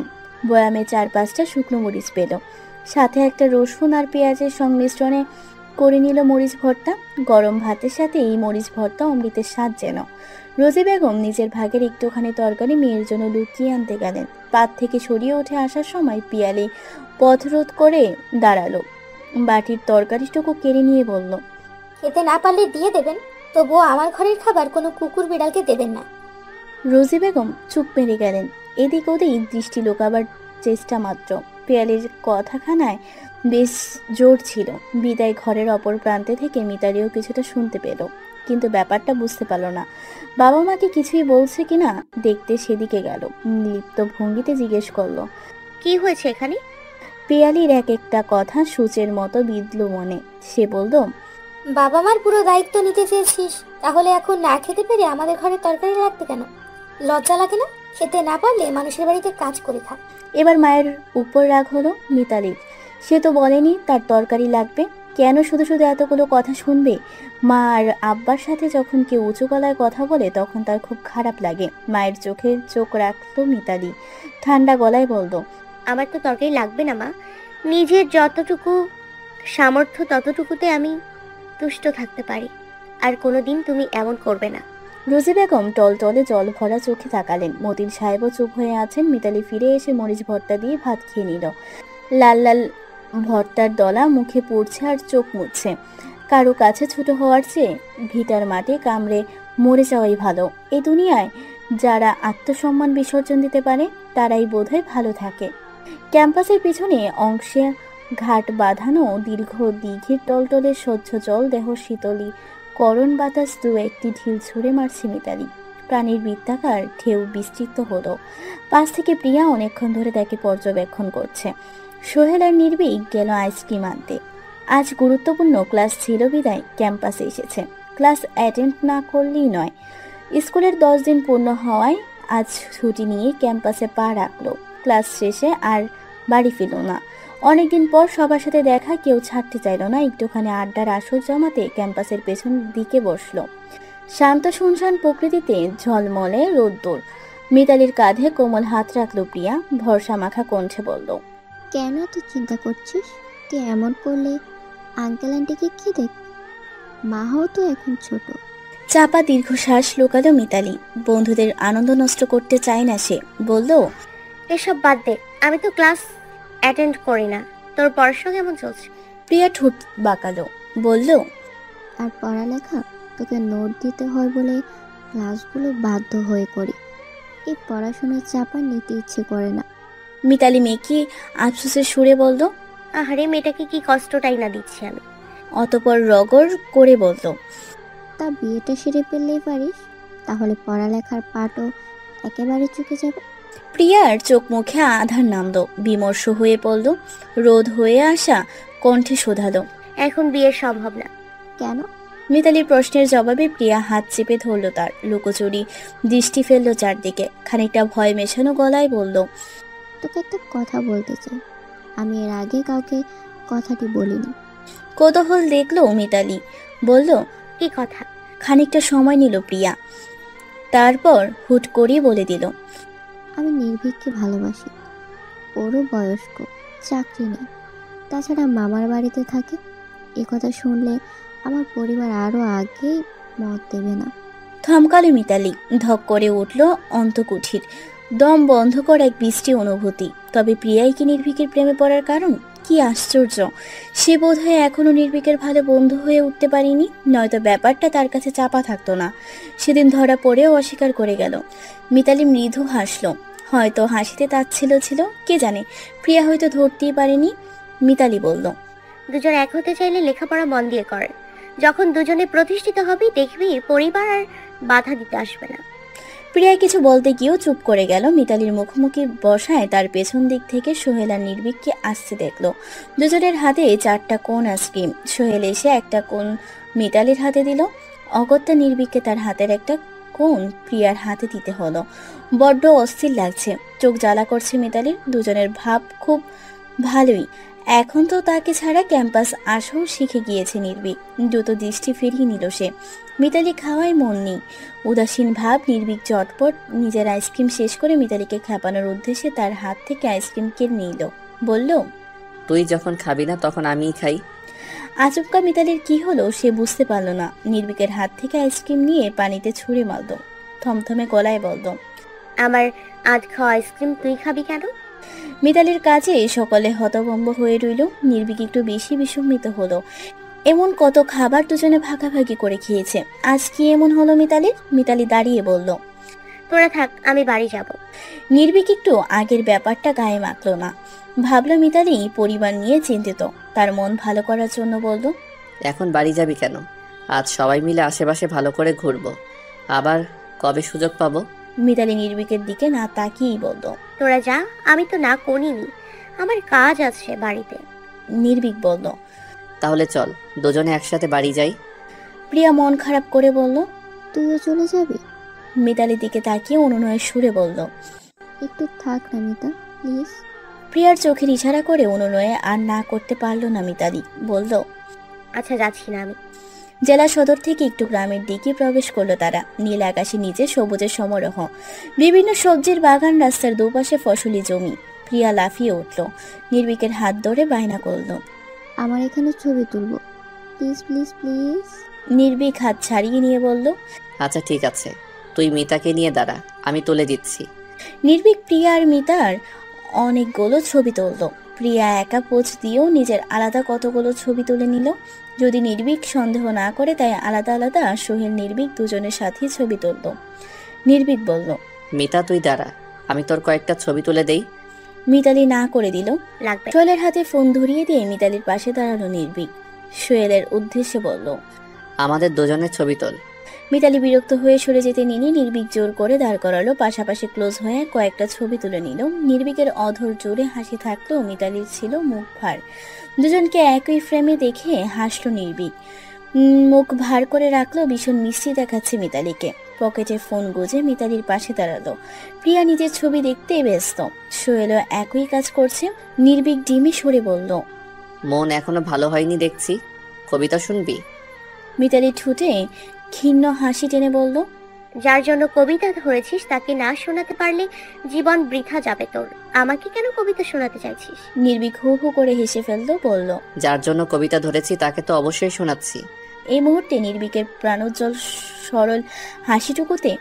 বয়ামে 4-5টা শুকনো মরিচ পেল। সাথে একটা রসুন আর পেঁয়াজের সংমিশ্রণে করে নিল মরিচ ভর্তা। গরম ভাতের সাথে এই মরিচ ভর্তা অমৃতের স্বাদ যেন। রোজি বেগম নিজের ভাগের একটুখানি তরকারি মেয়ের জন্য লুকিয়ে আনতে গেলেন। পাত থেকে সরিয়ে উঠে আসার সময় পিয়ালি পথরোধ করে দাঁড়ালো। বাটির তরকারিটুকু কেড়ে নিয়ে বলল, খেতে না পারলে দিয়ে দেবেন, তবুও আমার ঘরের খাবার কোনো কুকুর বিড়ালকে দেবেন না। রোজি বেগম চুপ মেরে গেলেন। এদিক ওদিক দৃষ্টি লোকাবার চেষ্টা মাত্র। পিয়ালির কথাখানায় বেশ জোর ছিল। বিদায় ঘরের অপর প্রান্তে থেকে মিতালিও কিছুটা শুনতে পেল, কিন্তু ব্যাপারটা বুঝতে পারল না। বাবা মাকে কিছুই বলছে কিনা দেখতে সেদিকে গেল। লিপ্ত ভঙ্গিতে জিজ্ঞেস করলো, কি হয়েছে এখানে? পিয়ালির এক একটা কথা সূচের মতো বিঁধল মনে। সে বলল, বাবা মার পুরো দায়িত্ব নিতে চেয়েছিস, তাহলে এখন না খেতে পেরে আমাদের ঘরে তরকারি লাগবে কেন? লজ্জা লাগে না? খেতে না পারলে মানুষের বাড়িতে কাজ করে খা। এবার মায়ের উপর রাগ হলো মিতালির। সে তো বলেনি তার তরকারি লাগবে, কেন শুধু শুধু এতগুলো কথা শুনবে? মা আর আব্বার সাথে যখন কেউ উঁচু গলায় কথা বলে তখন তার খুব খারাপ লাগে। মায়ের চোখে চোখ রাখলো মিতালি। ঠান্ডা গলায় বলল, আমার তো তরকারি লাগবে না মা, নিজের যতটুকু সামর্থ্য ততটুকুতে আমি তুষ্ট থাকতে পারি, আর কোনোদিন তুমি এমন করবে না। রোজি বেগম টলটলে জল ভরা চোখে তাকালেন। মতিন সাহেবও চুপ হয়ে আছেন। মিতালি ফিরে এসে মরিচ ভর্তা দিয়ে ভাত খেয়ে নিল। লাল লাল ভর্তার দলা মুখে পড়ছে আর চোখ মুছছে। কারো কাছে ছোট হওয়ার চেয়ে ভিটার মাঠে কামড়ে মরে যাওয়াই ভালো। এই দুনিয়ায় যারা আত্মসম্মান বিসর্জন দিতে পারে তারাই বোধহয় ভালো থাকে। ক্যাম্পাসের পিছনে অংশে ঘাট বাঁধানো দীর্ঘ দিঘির টলটলে স্বচ্ছ জল দেহ শীতলী করণ বাতাস দু একটি ঢিল ছুঁড়ে মারছে মিতালি। প্রাণীর বৃত্তাকার ঢেউ বিস্তৃত হলো। পাশ থেকে প্রিয়া অনেকক্ষণ ধরে তাকে পর্যবেক্ষণ করছে। সোহেল আর নির্ভীক গেল আইসক্রিম আনতে। আজ গুরুত্বপূর্ণ ক্লাস ছিল বিদায় ক্যাম্পাসে এসেছে। ক্লাস অ্যাটেন্ড না করলেই নয়। স্কুলের 10 দিন পূর্ণ হওয়ায় আজ ছুটি নিয়ে ক্যাম্পাসে পা রাখলো। ক্লাস শেষে আর বাড়ি ফিরল না। অনেকদিন পর সবার সাথে দেখা, কেউ ছাড়তে চাইল না। একটুখানি আড্ডার আসর জমাতে ক্যাম্পাসের পেছন দিকে বসলো। শান্ত শুনশান প্রকৃতিতে ঝলমলে রোদ্দুর। মিতালির কাঁধে কোমল হাত রাখলো প্রিয়া। ভরসা মাখা কণ্ঠে বলল, কেন এত চিন্তা করছিস? তুই এমন করলে আঙ্কেল আন্টিকে কি দেখ? মাও তো এখন ছোট। চাপা দীর্ঘশ্বাস লোকালো মিতালি। বন্ধুদের আনন্দ নষ্ট করতে চায় না সে। বলল, এসব বাদ দে, আমি তো ক্লাস অ্যাটেন্ড করি না। তোর পড়াশোনা কেমন চলছে? প্রিয়া ঠোঁট বাঁকালো। বলল, আর পড়ালেখা তোকে নোট দিতে হয় বলে ক্লাসগুলো বাধ্য হয়ে করি। এই পড়াশোনার চাপ আর নিতে ইচ্ছে করে না। মিতালি মেয়েকে আফসোসের সুরে বলল। আহারে, মেয়েটাকে কি কষ্টটাই না দিচ্ছি আমি। অতপর রগর করে বলল, তা বিয়েটা সেরে ফেললেই পারিস, তাহলে পড়ালেখার পাটও একেবারে চুকে যাবে। প্রিয়ার চোখ মুখে আধার নামলো, বিমর্ষ হয়ে পড়ল, রোদ হয়ে আসা কণ্ঠে শোধালো, এখন বিয়ে সম্ভব না। কেন? মিতালির প্রশ্নের জবাবে প্রিয়া হাত চেপে ধরল তার, লুকোচুরি দৃষ্টি ফেললো চারদিকে, খানিকটা ভয় মেশানো গলায় বলল, তোকে একটা কথা বলতে চাই, আমি এর আগে কাউকে কথাটি বলিনি। কৌতূহল দেখলো মিতালি, বলল, কি কথা? খানিকটা সময় নিল প্রিয়া, তারপর হুট করেই বলে দিল, আমি নির্ভীককে ভালোবাসি। ওরও বয়স্ক, চাকরি নেই, তাছাড়া মামার বাড়িতে থাকে। এ কথা শুনলে আমার পরিবার আরও আগেই মত দেবে না। থমকালো মিতালি, ধক করে উঠল অন্তকুঠির, দম বন্ধ করা এক বৃষ্টি অনুভূতি। তবে প্রিয়াই কি নির্ভীকের প্রেমে পড়ার কারণ? কি আশ্চর্য, সে বোধহয় এখনো নির্ভীকের ভালো বন্ধু হয়ে উঠতে পারিনি, নয়তো ব্যাপারটা তার কাছে চাপা থাকতো না। সেদিন ধরা পড়েও অস্বীকার করে গেল। মিতালি মৃদু হাসলো, হয়তো হাসিতে তাচ্ছিল্য ছিল, কে জানে, প্রিয়া হয়তো ধরতেই পারেনি। মিতালি বলল, দুজন এক হতে চাইলে লেখাপড়া মন দিয়ে কর, যখন দুজনে প্রতিষ্ঠিত হবি দেখবি পরিবার আর বাধা দিতে আসবে না। প্রিয়া কিছু বলতে গিয়েও চুপ করে গেল। মিতালির মুখোমুখি বসায় তার পেছন দিক থেকে সোহেল আর নির্ভীককে আসতে দেখলো। দুজনের হাতে 4টা কোন আইসক্রিম। সোহেল এসে একটা কোন মিতালির হাতে দিল, অগত্যা নির্ভীককে তার হাতের একটা কোন প্রিয়ার হাতে দিতে হলো। বড্ড অস্থির লাগছে, চোখ জ্বালা করছে মিতালির। দুজনের ভাব খুব ভালোই, এখন তো তাকে ছাড়া ক্যাম্পাস আসাও শিখে গিয়েছে নির্ভীক। দ্রুত দৃষ্টি ফিরিয়ে নিল সে। মিতালি খাওয়ায় মন নেই, উদাসীন ভাব। নির্ভীক চটপট নিজের আইসক্রিম শেষ করে মিতালিকে খেপানোর উদ্দেশ্যে তার হাত থেকে আইসক্রিম কেড়ে নিল, বলল, তুই যখন খাবি না তখন আমিই খাই। আচমকা মিতালির কি হলো সে বুঝতে পারল না। নির্ভীকের হাত থেকে আইসক্রিম নিয়ে পানিতে ছুঁড়ে মারল, থমথমে গলায় বলল, আমার আধ খাওয়া আইসক্রিম তুই খাবি কেন? মিতালির কাছে সকলে হতভম্ব হয়ে রইল। নির্ভীক একটু বেশি বিস্মিত হলো। এমন কত খাবার দুজনে ভাগাভাগি করে খেয়েছে, আজ কি এমন হলো মিতালির? মিতালি দাঁড়িয়ে বলল, তোরা থাক, আমি বাড়ি যাব। নির্ভীক একটু আগের ব্যাপারটা গায়ে মাখলো না, ভাবলো মিতালি পরিবার নিয়ে চিন্তিত, তার মন ভালো করার জন্য বলল, এখন বাড়ি যাবি কেন? আজ সবাই মিলে আশেপাশে ভালো করে ঘুরবো, আবার কবে সুযোগ পাবো? মিতালি নির্ভীকের দিকে না তাকিয়েই বলল, তোরা যা, আমি তো না করিনি, আমার কাজ আছে বাড়িতে। নির্ভীক বলল, তাহলে চল দুজনে একসাথে বাড়ি যাই। প্রিয়া মন খারাপ করে বলল, তুইও চলে যাবি? মিতালির দিকে তাকিয়ে অনুনয়ের সুরে বলল, একটু থাক না মিতা, প্লিজ। প্রিয়ার চোখের ইশারা করে অনুনয়ে আর না করতে পারল না মিতালি, বলল, আচ্ছা যাচ্ছি না আমি। জেলা সদর থেকে একটু গ্রামের দিকে প্রবেশ করলো তারা। নীল আকাশে নিচে সবুজের সমারোহ, বিভিন্ন সবজির বাগান, রাস্তার দুপাশে ফসলি জমি। প্রিয়া লাফিয়ে উঠল, নির্ভীকের হাত ধরে বায়না করল, আমার এখানে ছবি তুলবো, প্লিজ প্লিজ প্লিজ। নির্ভীক হাত ছাড়িয়ে নিয়ে বলল, আচ্ছা ঠিক আছে, তুই মিতাকে নিয়ে দাঁড়া, আমি তুলে দিচ্ছি। নির্ভীক প্রিয়া আর মিতার অনেকগুলো ছবি তুলল। প্রিয়া একা পোজ দিয়েও নিজের আলাদা কতগুলো ছবি তুলে নিল। যদি নির্ভীক সন্দেহ না করে তাই আলাদা আলাদা সোহেল নির্ভীক দুজনের সাথেই ছবি তুলল। নির্ভীক বলল, মিতা তুই দাঁড়া, আমি তোর কয়েকটা ছবি তুলে দেই। মিতালি না করে দিল। লাগবে। সোহেলের হাতে ফোন ধরিয়ে দিয়ে মিতালির পাশে দাঁড়ালো নির্ভীক। সোহেলের উদ্দেশ্যে বলল, আমাদের দুজনের ছবি তোল। মিতালি বিরক্ত হয়ে সরে যেতে নিনি নির্ভীক জোর করে দাঁড় করালো। পাশাপাশি ক্লোজ হয়ে কয়েকটা ছবি তুলে নিল। নির্ভীকের অধর জোরে হাসি থাকলেও মিতালির ছিল মুখ ভার। দুজনকে একই ফ্রেমে দেখে হাসলো নির্ভীক, মুখ ভার করে রাখলো। ভীষণ মিষ্টি দেখাচ্ছে মিতালিকে। পকেটে ফোন গুজে মিতালির পাশে দাঁড়ালো। প্রিয়া নিজের ছবি দেখতে ব্যস্ত, সোহেলও একই কাজ করছে। নির্ভীক ডিমে সরে বলল, মন এখনো ভালো হয়নি দেখছি, কবিতা শুনবি? মিতালি ঠুটে ক্ষীণ হাসি টেনে বলল, যার জন্য কবিতা ধরেছিস তাকে না শোনাতে পারলে জীবন বৃথা যাবে তোর। আমাকে কেন কবিতা শোনাতে চাইছিস? নির্ভীক হু হু করে হেসে ফেললো, বলল, যার জন্য কবিতা ধরেছি তাকে তো অবশ্যই শোনাচ্ছি। এই মুহূর্তে নির্ভীকের প্রাণোজ্জ্বল সরল হাসিটুকুতে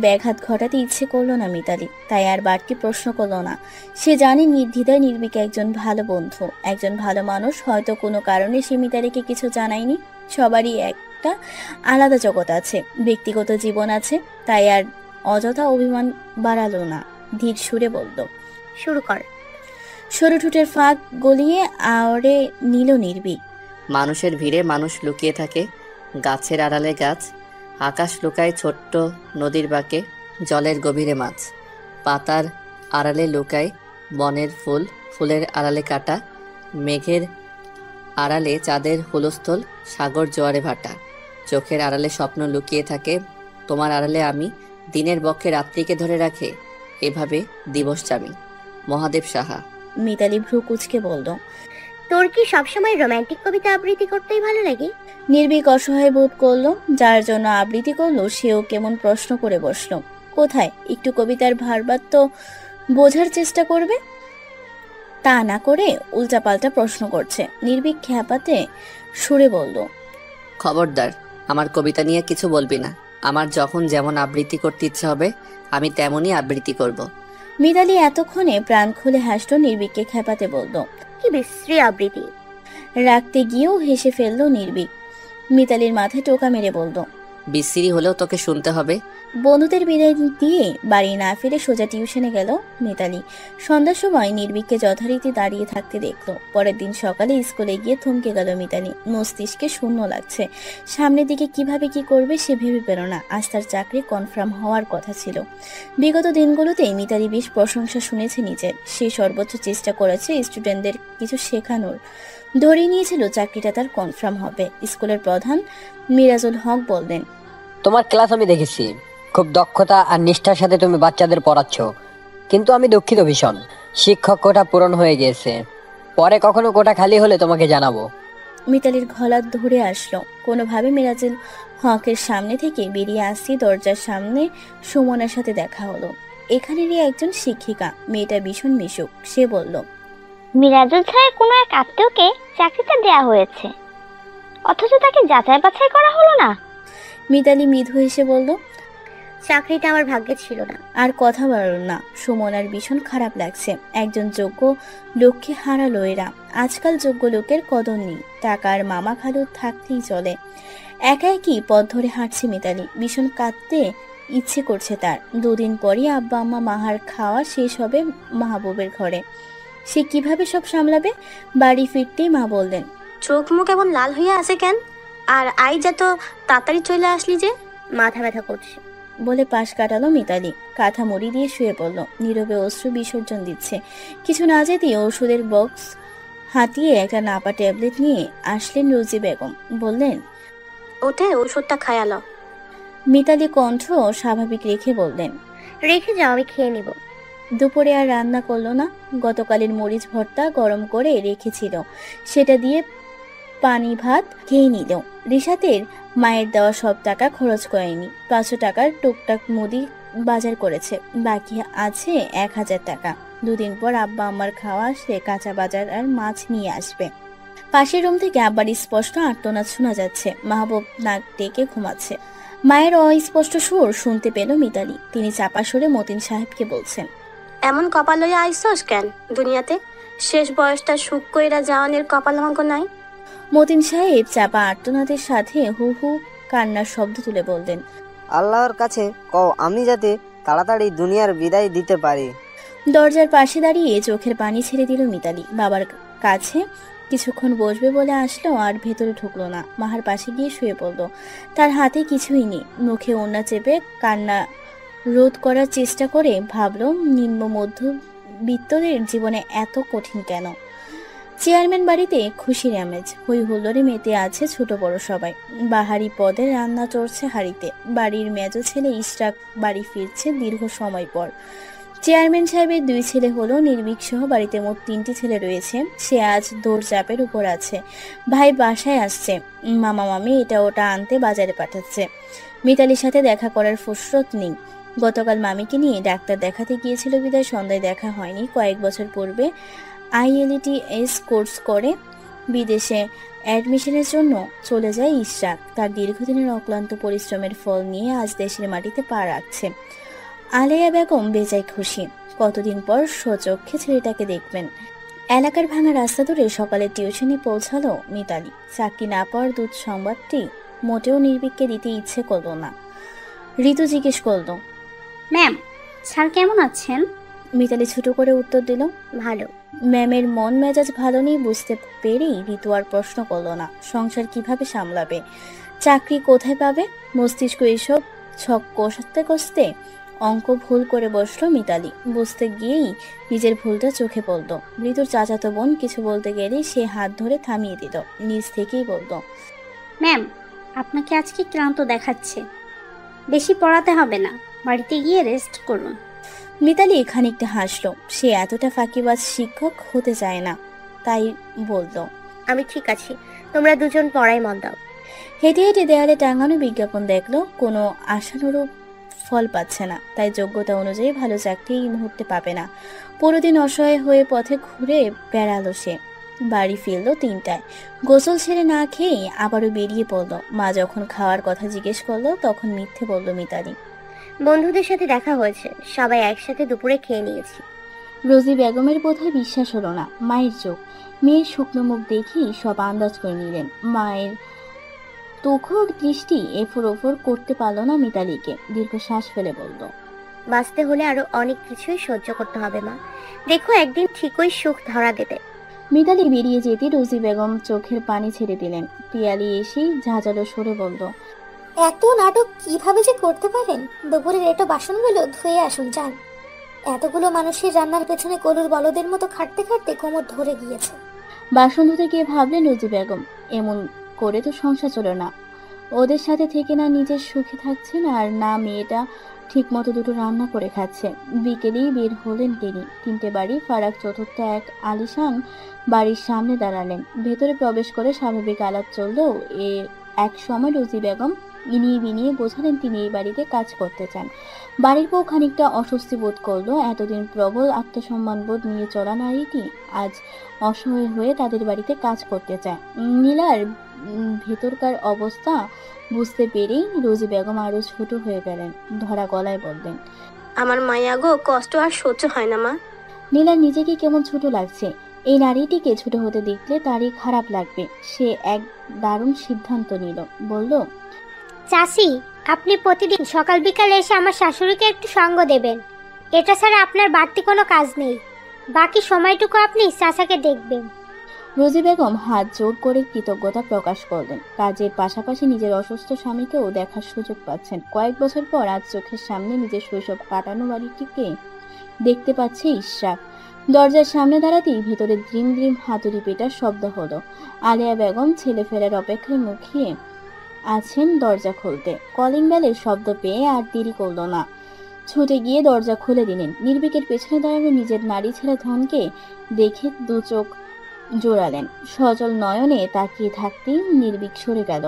ব্যাঘাত ঘটাতে ইচ্ছে করলো না মিতালি, তাই আর বাড়তি প্রশ্ন করলো না। সে জানে নির্দ্বিধায় নির্ভীক একজন ভালো বন্ধু, একজন ভালো মানুষ। হয়তো কোনো কারণে সে মিতালিকে কিছু জানায়নি। সবারই একটা আলাদা জগৎ আছে, ব্যক্তিগত জীবন আছে, তাই আর অযথা অভিমান বাড়ালো না, ধীর সুরে বলল, শুরু কর। সরু ঠোঁটের ফাঁক গলিয়ে আওড়ে নিল নির্ভীক। মানুষের ভিড়ে মানুষ লুকিয়ে থাকে, গাছের আড়ালে গাছ, আকাশ লুকায় ছোট্ট নদীর বাঁকে, জলের গভীরে মাছ, পাতার আড়ালে লুকায় বনের ফুল, ফুলের আড়ালে কাটা, মেঘের আড়ালে চাঁদের হুলস্থল, সাগর জোয়ারে ভাটা, চোখের আড়ালে স্বপ্ন লুকিয়ে থাকে, তোমার আড়ালে আমি, দিনের বক্ষে রাত্রিকে ধরে রাখে, এভাবে দিবস জামি। মহাদেব সাহা। মিতালি ভ্রু কুচকে বলল, তোর কি সবসময় রোমান্টিক কবিতা আবৃত্তি করতেই ভালো লাগে? নির্ভীক অসহায় বোধ করলো, যার জন্য আবৃত্তি করলো সেও কেমন প্রশ্ন করে বসলো। কোথায় একটু কবিতার ভারবাদ তো বোঝার চেষ্টা করবে, তা না করে উল্টাপাল্টা প্রশ্ন করছে। নির্ভীক খ্যাপাতে সুরে বলল, খবরদার আমার কবিতা নিয়ে কিছু বলবি না। আমার যখন যেমন আবৃত্তি করতে ইচ্ছে হবে আমি তেমনই আবৃত্তি করব। মিতালি এতক্ষণে প্রাণ খুলে হাসলো, নির্ভীককে খেপাতে বলল, কি বিশ্রী আবৃত্তি। রাখতে গিয়েও হেসে ফেললো নির্ভীক। মিতালির মাথায় টোকা মেরে বলল, বিশ্রী হলেও তোকে শুনতে হবে। বন্ধুদের বিদায় দিয়ে বাড়ি না ফিরে সোজা টিউশনে গেল মিতালি। সন্ধ্যার সময় নির্ভীককে যথারীতি দাঁড়িয়ে থাকতে দেখলো। পরের দিন সকালে স্কুলে গিয়ে থমকে গেল মিতালি। মস্তিষ্কে শূন্য লাগছে, সামনের দিকে কিভাবে কি করবে সে ভেবে পেল না। আজ তার চাকরি কনফার্ম হওয়ার কথা ছিল। বিগত দিনগুলোতে মিতালি বেশ প্রশংসা শুনেছে নিজের, সে সর্বোচ্চ চেষ্টা করেছে স্টুডেন্টদের কিছু শেখানোর। ধরে নিয়েছিল চাকরিটা তার কনফার্ম হবে। স্কুলের প্রধান মিরাজুল হক বললেন, তোমার ক্লাস আমি দেখেছি, খুব দক্ষতা আর নিষ্ঠার সাথে তুমি বাচ্চাদের পড়াচ্ছ, কিন্তু আমি দুঃখিত ভীষণ, শিক্ষক কোটা পূরণ হয়ে গিয়েছে, পরে কখনো কোটা খালি হলে তোমাকে জানাবো। মিতালির গলা ধরে আসলো। কোনোভাবে মিরাজুল হকের সামনে থেকে বেরিয়ে আসছি, দরজার সামনে সুমনার সাথে দেখা হলো। এখানেরই একজন শিক্ষিকা, মেয়েটা ভীষণ মিশুক। সে বলল, মিরাজুল ছাড়া কোনো এক আত্মীয়কে চাকরিটা দেয়া হয়েছে, অথচ তাকে যাচাই বাছাই করা হলো না। মিতালি মৃদু হেসে বলল, চাকরিটা আমার ভাগ্যে ছিল না। আর কথা বাড়ল না। সুমনার ভীষণ খারাপ লাগছে। একজন যোগ্য লোককে হারালো এরা। আজকাল যোগ্য লোকের কদর নেই, টাকার মামা খালু থাকতেই চলে। একা একই পথ ধরে হাঁটছে মিতালি। ভীষণ কাঁদতে ইচ্ছে করছে তার। দুদিন পরই আব্বা আম্মা মাহার খাওয়া শেষ হবে মাহবুবের ঘরে। সে কিভাবে সব সামলাবে? বাড়ি ফিরতেই মা বললেন, চোখ মুখ এমন লাল হইয়া আছে কেন? আর আই যত তাড়াতাড়ি চলে আসলি যে? মাথা ব্যথা করছে বলে পাশ কাটালো মিতালি। কাঁথা মুড়ি দিয়ে শুয়ে পড়ল। নীরবে অশ্রু বিসর্জন দিচ্ছে। কিছু না যেতেই ওষুধের বক্স হাতিয়ে একটা নাপা ট্যাবলেট নিয়ে আসলেন রোজি বেগম। বললেন, ওঠে ওষুধটা খায়ালো। মিতালি কণ্ঠ স্বাভাবিক রেখে বললেন, রেখে যাও, আমি খেয়ে নিব। দুপুরে আর রান্না করলো না। গতকালের মরিচ ভর্তা গরম করে রেখেছিল, সেটা দিয়ে পানি ভাত খেয়ে নিল। রিশাতের মায়ের দেওয়া সব টাকা খরচ করেনি। 500 টাকার টুকটাক মুদি বাজার করেছে, বাকি আছে 1000 টাকা। দুদিন পর আব্বা আম্মার খাওয়া আসলে কাঁচা বাজার আর মাছ নিয়ে আসবে। পাশের রুম থেকে আব্বার স্পষ্ট আর্তনাদ শোনা যাচ্ছে। মাহবুব নাক ডেকে ঘুমাচ্ছে। মায়ের অস্পষ্ট সুর শুনতে পেল মিতালি। তিনি চাপা সুরে মতিন সাহেবকে বলছেন, এমন কপাল লইয়া আইসস কেন দুনিয়াতে? শেষ বয়সটা সুখ কইরা যাওয়ানের কপাল আমাকে নাই? মতিন সাহেব চাপা আর্তনাদের সাথে হু হু কান্নার শব্দ তুলে বললেন, আল্লাহর কাছে কও আমি যাতে তাড়াতাড়ি দুনিয়ার বিদায় দিতে পারি। দরজার পাশে দাঁড়িয়ে চোখের পানি ছেড়ে দিল মিতালি। বাবার কাছে কিছুক্ষণ বসবে বলে আসলো, আর ভেতরে ঢুকলো না। মাহার পাশে গিয়ে শুয়ে পড়ল। তার হাতে কিছুই নেই। মুখে ওড়না চেপে কান্না রোধ করার চেষ্টা করে ভাবল, নিম্ন মধ্যবিত্তদের জীবনে এত কঠিন কেন? চেয়ারম্যান বাড়িতে খুশির আমেজ, হই হুল্লোড়ে মেতে আছে ছোট বড় সবাই। বাহারি পদে রান্না চড়ছে হাঁড়িতে। বাড়ির মেজো ছেলে ইশরাক বাড়ি ফিরছে দীর্ঘ সময় পর। চেয়ারম্যান সাহেবের 2 ছেলে হলো। নির্ভীক সহ বাড়িতে মোট 3টি ছেলে রয়েছে। সে আজ দৌড়চাপের উপর আছে। ভাই বাসায় আসছে, মামা মামি এটা ওটা আনতে বাজারে পাঠাচ্ছে। মিতালির সাথে দেখা করার ফুরসত নেই। গতকাল মামিকে নিয়ে ডাক্তার দেখাতে গিয়েছিল বিদায় সন্ধ্যায় দেখা হয়নি। কয়েক বছর পূর্বে IELTS কোর্স করে বিদেশে অ্যাডমিশনের জন্য চলে যায় ইশরাক। তার দীর্ঘদিনের অক্লান্ত পরিশ্রমের ফল নিয়ে আজ দেশের মাটিতে পা রাখছে। আলেয়া বেগম বেজায় খুশি। কতদিন পর স্বচক্ষে ছেলেটাকে দেখবেন। এলাকার ভাঙা রাস্তা ধরে সকালে টিউশনে পৌঁছালো মিতালি। চাকরি না পাওয়ার দুধ সংবাদটি মোটেও নির্ভীককে দিতে ইচ্ছে করল না। ঋতু জিজ্ঞেস করল, ম্যাম, স্যার কেমন আছেন? মিতালি ছোট করে উত্তর দিল। ভালো। ম্যামের মন মেজাজ ভালো নেই বুঝতে পেরেই ঋতু আর প্রশ্ন করলো না। সংসার কিভাবে সামলাবে, চাকরি কোথায় পাবে, মস্তিষ্ক এসব ছক কষতে কষতে অঙ্ক ভুল করে বসলো মিতালি। বুঝতে গিয়েই নিজের ভুলটা চোখে পড়ল। ঋতুর চাচাতো বোন কিছু বলতে গেলেই সে হাত ধরে থামিয়ে দিল, নিজ থেকেই বলল, ম্যাম, আপনাকে আজকে ক্লান্ত দেখাচ্ছে, বেশি পড়াতে হবে না, বাড়িতে গিয়ে রেস্ট করুন। মিতালি খানিকটা হাসলো। সে এতটা ফাঁকিবাজ শিক্ষক হতে চায় না, তাই বলল, আমি ঠিক আছি, তোমরা দুজন পড়াই মন দাও। হেঁটে হেঁটে দেয়ালে টাঙানো বিজ্ঞাপন দেখলো, কোনো আশানুরূপ ফল পাচ্ছে না, তাই যোগ্যতা অনুযায়ী ভালো চাকরি এই মুহূর্তে পাবে না। পুরোদিন অসহায় হয়ে পথে ঘুরে বেড়ালো সে। বাড়ি ফিরলো 3টায়। গোসল ছেড়ে না খেয়েই আবারও বেরিয়ে পড়লো। মা যখন খাওয়ার কথা জিজ্ঞেস করলো তখন মিথ্যে বলল মিতালি। বন্ধুদের সাথে দেখা হয়েছে, সবাই একসাথে দুপুরে খেয়ে নিয়েছি। রোজি বেগমের বোধহয় বিশ্বাস হলো না মায়ের চোখ। মেয়ের শুকনো মুখ দেখেই সব আন্দাজ করে নিলেন। মায়ের তুখোর দৃষ্টি এফোর ওফর করতে পারল না মিতালিকে। দীর্ঘশ্বাস ফেলে বলল, বাঁচতে হলে আরো অনেক কিছুই সহ্য করতে হবে মা, দেখো একদিন ঠিকই সুখ ধরা দেবে। মিতালি বেরিয়ে যেতে রোজি বেগম চোখের পানি ছেড়ে দিলেন। পিয়ালি এসেই ঝাঁঝালো সরে বলল, এত নাটক কিভাবে যে করতে পারেন? দুপুরের এটো বাসনগুলো ধুয়ে আসুন যান। এতগুলো মানুষের রান্নার পেছনে গরুর বলদের মতো খাটতে খাটতে কোমর ধরে গিয়েছে। বাসন ধুতে গিয়ে ভাবলেন রোজি বেগম, এমন করে তো সংসার চলে না। ওদের সাথে থেকে না নিজের সুখে থাকছেন, আর না মেয়েটা ঠিক মতো দুটো রান্না করে খাচ্ছে। বিকেলেই বের হলেন তিনি। 3টে বাড়ি ফারাক চতুর্থ এক আলিশান বাড়ির সামনে দাঁড়ালেন। ভেতরে প্রবেশ করে স্বাভাবিক আলাপ চললেও এক সময় রোজি বেগম ইনিয়ে বিনিয়ে বোঝালেন তিনি এই বাড়িতে কাজ করতে চান। বাড়ির বউ খানিকটা অস্বস্তি বোধ করলো। এতদিন প্রবল আত্মসম্মান বোধ নিয়ে চলা নারীটি আজ অসহায় হয়ে তাদের বাড়িতে কাজ করতে চায়। নীলার ভেতরকার অবস্থা বুঝতে পেরেই রোজি বেগম আরো ছোট হয়ে গেলেন। ধরা গলায় বললেন, আমার মায়া গো, কষ্ট আর সহ্য হয় না মা। নীলার নিজেকে কেমন ছোট লাগছে। এই নারীটিকে ছোট হতে দেখলে তারই খারাপ লাগবে। সে এক দারুণ সিদ্ধান্ত নিল। বলল, চাচি, আপনি প্রতিদিন সকাল বিকালে এসে আমার শাশুড়িকে একটু সঙ্গ দেবেন। এটা ছাড়া আপনার বাড়তি কোনো কাজ নেই। বাকি সময়টুকু আপনি চাচাকে দেখবেন। রোজি বেগম হাত জোর করে কৃতজ্ঞতা প্রকাশ করলেন। কাজের পাশাপাশি নিজের অসুস্থ স্বামীকেও দেখার সুযোগ পাচ্ছেন। কয়েক বছর পর আজ চোখের সামনে নিজের শৈশব কাটানো বাড়িটিকে দেখতে পাচ্ছে ইশরাক। দরজার সামনে দাঁড়াতেই ভেতরে দ্রিম দ্রিম হাতুড়ি পেটার শব্দ হলো। আলিয়া বেগম ছেলে ফেরার অপেক্ষায় মুখিয়ে আছেন দরজা খুলতে। কলিং বেলের শব্দ পেয়ে আর দেরি করল না, ছুটে গিয়ে দরজা খুলে দিলেন। নির্বিকের পেছনে দাঁড়ানো নিজের নারী ছেলে ধনকে দেখে দু চোখ জোড়ালেন। সজল নয়নে তাকিয়ে থাকতেই নির্বিক সরে গেল।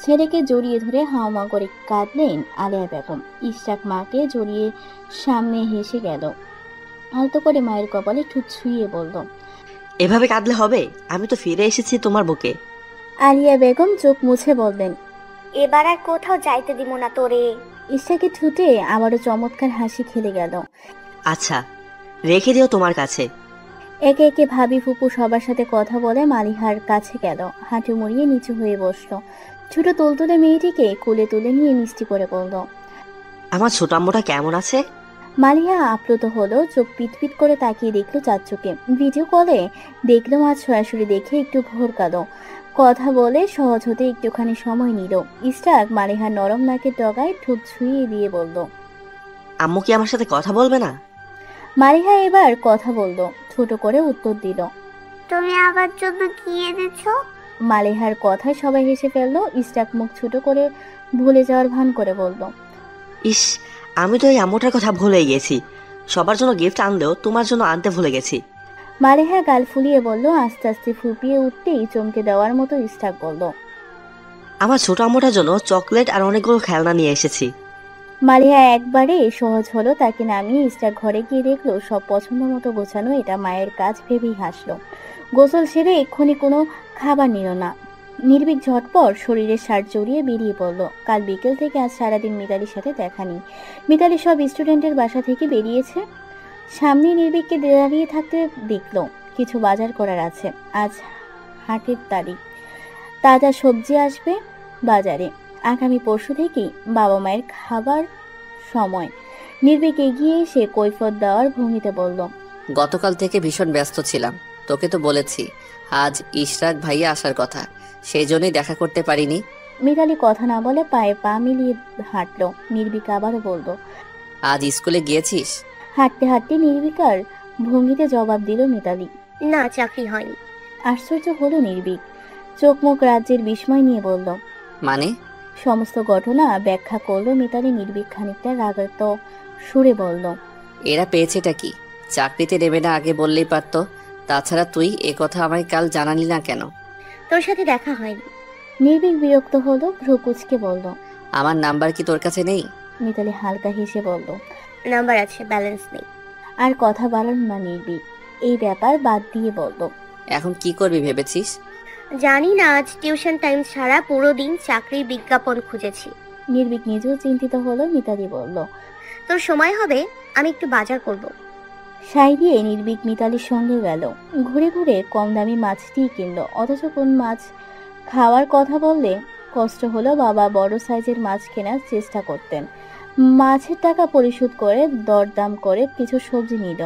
ছেলেকে জড়িয়ে ধরে হাওমা করে কাঁদলেন আলিয়া বেগম। ইশরাক মাকে জড়িয়ে সামনে হেসে গেল। আলতো করে মায়ের কপালে ঠোঁট ছুঁয়ে বলল, এভাবে কাঁদলে হবে? আমি তো ফিরে এসেছি তোমার বুকে। আলিয়া বেগম চোখ মুছে বললেন, এবার আর কোথাও যাইতে দিব না তোরে। ইশরাকের ঠোঁটে আবারও চমৎকার হাসি খেলে গেল। আচ্ছা, রেখে দিও তোমার কাছে। একে একে ভাবি ফুপু সবার সাথে কথা বলে মালিহার কাছে গেল। হাঁটু মুড়িয়ে নিচু হয়ে বসলো। ছোট তুলতুলে মেয়েটিকে কোলে তুলে নিয়ে মিষ্টি করে বলল, আমার ছোট আম্মুটা কেমন আছে? মালিহা আপ্লুত হলো। চোখ পিটপিট করে তাকিয়ে দেখলো চাচ্চুকে। ভিডিও কলে দেখলো আজ সরাসরি দেখে একটু ভোরকালো। কথা বলে সহজ হতে একটুখানি সময় নিল। ইশরাক মালিহার নরম নাকের ডগায় ঠোঁট ছুঁয়ে দিয়ে বলল, আম্মু কি আমার সাথে কথা বলবে না? মালিহা এবার কথা বলল। ছোট করে উত্তর দিল, তুমি আমার জন্য কি এনেছো? মালিহার কথায় সবাই হেসে ফেললো। ইশরাক মুখ ছোট করে ভুলে যাওয়ার ভান করে বলল, ইস, আমি তো এই আম্মুটার কথা ভুলে গেছি। সবার জন্য গিফট আনলেও তোমার জন্য আনতে ভুলে গেছি। মালিহা গাল ফুলিয়ে বলল। আস্তে আস্তে ফুপিয়ে উঠতেই চমকে দেওয়ার মতো ইশরাক বলল, আমার ছোট আম্মুটার জন্য চকলেট আর অনেকগুলো খেলনা নিয়ে এসেছি। মালিহা একবারে সহজ হলো। তাকে নামিয়ে ইশরাক ঘরে গিয়ে দেখলো সব পছন্দ মতো গোছানো। এটা মায়ের কাজ ভেবেই হাসলো। গোসল সেরে এক্ষুনি কোনো খাবার নিল না। নির্বিক ঝটপট শরীরে শার্ট জড়িয়ে বেরিয়ে পড়ল। কাল বিকেল থেকে আজ সারাদিন মিতালির সাথে দেখা নেই। মিতালি সব স্টুডেন্টের বাসা থেকে বেরিয়েছে। সামনে নির্বিককে দাঁড়িয়ে থাকতে দেখলো। কিছু বাজার করার আছে। আজ হাটের তারিখ, তাজা সবজি আসবে বাজারে। আগামী পরশু থেকেই বাবা মায়ের খাবার সময়। নির্ভীক এগিয়ে এসে কৈফত দেওয়ার ভঙ্গিতে বলল, গতকাল থেকে ভীষণ ব্যস্ত ছিলাম, তোকে তো বলেছি আজ ইশরাক ভাইয়া আসার কথা, সেই জন্যই দেখা করতে পারিনি। মিতালি কথা না বলে পায়ে পা মিলিয়ে হাঁটলো। নির্ভীক আবারও বলল, আজ স্কুলে গিয়েছিস? হাঁটতে হাঁটতে নির্বিকার ভঙ্গিতে জবাব দিল মিতালি। না, চাকরি হয়নি। আশ্চর্য হলো নির্ভীক, চোখ মুখ রাজ্যের বিস্ময় নিয়ে বলল, মানে? সমস্ত ঘটনা ব্যাখ্যা করলো মিতালি। নির্ভীক খানিকটা রাগাত সুরে বলল, এরা পেয়েছেটা কি? চাকরিতে নেবে না আগে বললেই পারতো। তাছাড়া তুই এ কথা আমায় কাল জানালি না কেন? তোর সাথে দেখা হয়নি। নির্ভীক বিরক্ত হলো, ভ্রু কুঁচকে বলল, আমার নাম্বার কি তোর কাছে নেই? মিতালি হালকা হেসে বলল, নাম্বার আছে, ব্যালেন্স নেই। আর কথা বাড়ালো না নির্ভীক, এই ব্যাপার বাদ দিয়ে বলল, এখন কি করবি ভেবেছিস? জানি না, আজ টিউশন টাইম ছাড়া পুরো দিন চাকরির বিজ্ঞাপন খুঁজেছি। নির্ভীক নিজেও চিন্তিত হলো। মিতালি বলল, তোর সময় হবে, আমি একটু বাজার করব। সাই দিয়ে নির্ভীক মিতালির সঙ্গে গেল। ঘুরে ঘুরে কম দামি মাছটিই কিনল। অথচ কোন মাছ খাওয়ার কথা বললে কষ্ট হলো। বাবা বড় সাইজের মাছ কেনার চেষ্টা করতেন। মাছের টাকা পরিশোধ করে দরদাম করে কিছু সবজি নিল।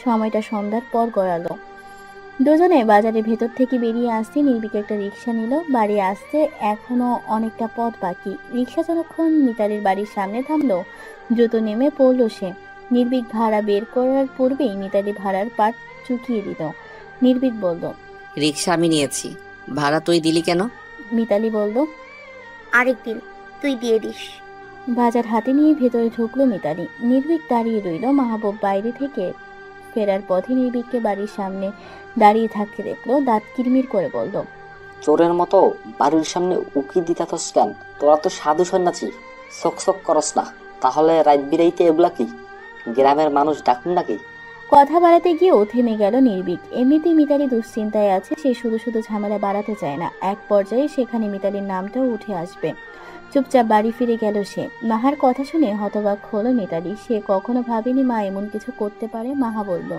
সময়টা সন্ধ্যার পর গড়ালো। দুজনে বাজারের ভেতর থেকে বেরিয়ে আসতে নির্ভীক একটা রিক্সা নিল। বাড়ি আসতে এখনো অনেকটা পথ বাকি। রিক্সা যতক্ষণ মিতালির বাড়ির সামনে থামলো, দ্রুত নেমে পড়ল সে। নির্ভীক ভাড়া বের করার পূর্বেই মিতালি ভাড়ার পাট চুকিয়ে দিল। নির্ভীক বলল, রিক্সা আমি নিয়েছি, ভাড়া তুই দিলি কেন? মিতালি বলল, আরেকদিন তুই দিয়ে দিস। বাজার হাতে নিয়ে ভেতরে ঢুকলো মিতালি। নির্ভীক দাঁড়িয়ে রইল। মাহবুব বাইরে থেকে ফেরার পথে নির্ভীককে বাড়ির সামনে দাঁড়িয়ে থাকতে দেখলো। দাঁত কিরমির করে বলল, চোরের মতো বাড়ির সামনে উকি দিতাছস কেন? তোরা তো সাধু সন্ন্যাসী, শোক করস না। তাহলে রাত বিরাইতে এগুলা কি? গ্রামের মানুষ ডাকুন নাকি? কথা বাড়াতে গিয়েও থেমে গেল নির্ভীক। এমনিতেই মিতালি দুশ্চিন্তায় আছে, সে শুধু শুধু ঝামেলা বাড়াতে চায় না। এক পর্যায়ে সেখানে মিতালির নামটাও উঠে আসবে। চুপচাপ বাড়ি ফিরে গেল সে। মাহার কথা শুনে হতবাক হলো মিতালি। সে কখনো ভাবেনি মা এমন কিছু করতে পারে। মাহা বলল,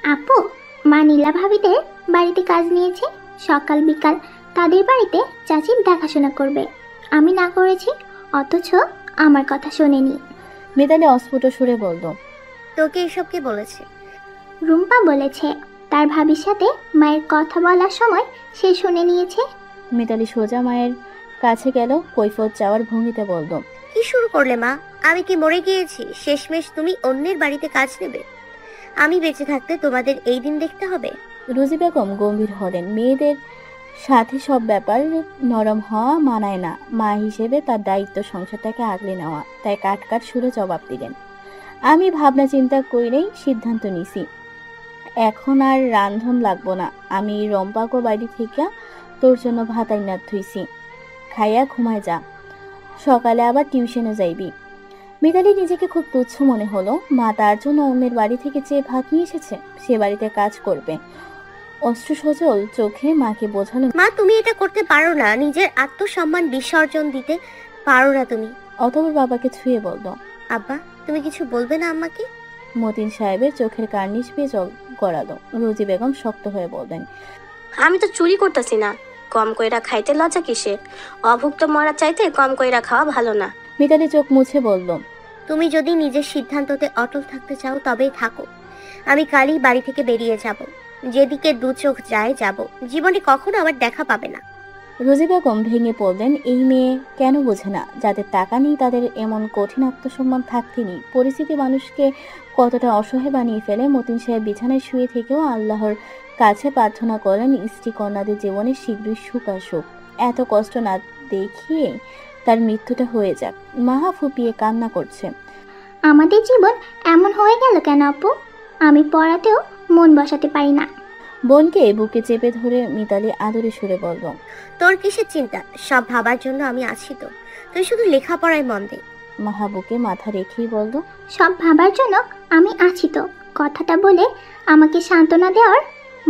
আপু, মা নীলা ভাবিদের বাড়িতে কাজ নিয়েছে। সকাল বিকাল তাদের বাড়িতে চাচির দেখাশোনা করবে। আমি না করেছি, অথচ আমার কথা শোনেনি। মিতালি অস্ফুট সুরে বলল, তোকে এসব কে বলেছে? রুম্পা বলেছে, তার ভাবির সাথে মায়ের কথা বলার সময় সে শুনে নিয়েছে। মিতালি সোজা মায়ের কাছে গেল। কৈফত চাওয়ার ভঙ্গিতে বলল, কি শুরু করলে মা? আমি কি মরে গিয়েছি? শেষমেশ তুমি অন্যের বাড়িতে কাজ নেবে? আমি বেঁচে থাকতে তোমাদের এই দিন দেখতে হবে? রোজি বেগম গম্ভীর হলেন। মেয়েদের সাথে সব ব্যাপার নরম হওয়া মানায় না। মা হিসেবে তার দায়িত্ব সংসারটাকে আগলে নেওয়া। তাই কাট সুরে জবাব দিলেন, আমি ভাবনা চিন্তা করেই সিদ্ধান্ত নিছি, এখন আর রান্ধন লাগবো না। আমি রম্পাকো বাড়ি থেকে তোর জন্য ভাত আইনা থুইছি, খাইয়া ঘুমায় যা, সকালে আবার টিউশনে যাইবি। মিতালি নিজেকে খুব তুচ্ছ মনে হলো। মা তার জন্য অন্যের বাড়ি থেকে চেয়ে ভাত নিয়ে এসেছে, সে বাড়িতে কাজ করবে। অশ্রু সজল চোখে মাকে বোঝালো, মা তুমি এটা করতে পারো না, নিজের আত্মসম্মান বিসর্জন দিতে পারো না তুমি। অতঃপর বাবাকে ছুঁয়ে বলল, আব্বা তুমি কিছু বলবে না আম্মাকে? মতিন সাহেবের চোখের কার্নিশ পেয়ে জল গড়ালো। রোজি বেগম শক্ত হয়ে বললেন, আমি তো চুরি করতেছি না, কম কইরা খাইতে লজ্জা কিসের? অভুক্ত মরা চাইতে কম কইরা খাওয়া ভালো না। মিতালি চোখ মুছে বলল, তুমি যদি নিজের সিদ্ধান্ততে অটল থাকতে চাও তবেই থাকো। আমি কালই বাড়ি থেকে বেরিয়ে যাব, যেদিকে দু চোখ যায় যাব। জীবনে কখনো আবার দেখা পাবে না। রোজি বেগম ভেঙে পড়লেন, এই মেয়ে কেন বোঝে না যাদের টাকা নেই তাদের এমন কঠিন আত্মসম্মান থাকতে নেই। পরিস্থিতি মানুষকে কতটা অসহায় বানিয়ে ফেলে। মতিন সাহেব বিছানায় শুয়ে থেকেও আল্লাহর কাছে প্রার্থনা করেন স্ত্রী কন্যাদের জীবনে শীঘ্রই সুখ আসুক, এত কষ্ট না দেখিয়ে তার মৃত্যুটা হয়ে যাক। মাহা ফুপিয়ে কান্না করছে, আমাদের জীবন এমন হয়ে গেল কেন আপু? আমি পড়াতেও মন বসাতে পারি না। বোনকে বুকে চেপে ধরে মিতালি আদরে সুরে বলল, তোর কিসের চিন্তা? সব ভাবার জন্য আমি আছি তো, তুই শুধু লেখাপড়ায় মন দে। মাহা বুকে মাথা রেখেই বলল, সব ভাবার জন্য আমি আছি তো। কথাটা বলে আমাকে সান্ত্বনা দেওয়ার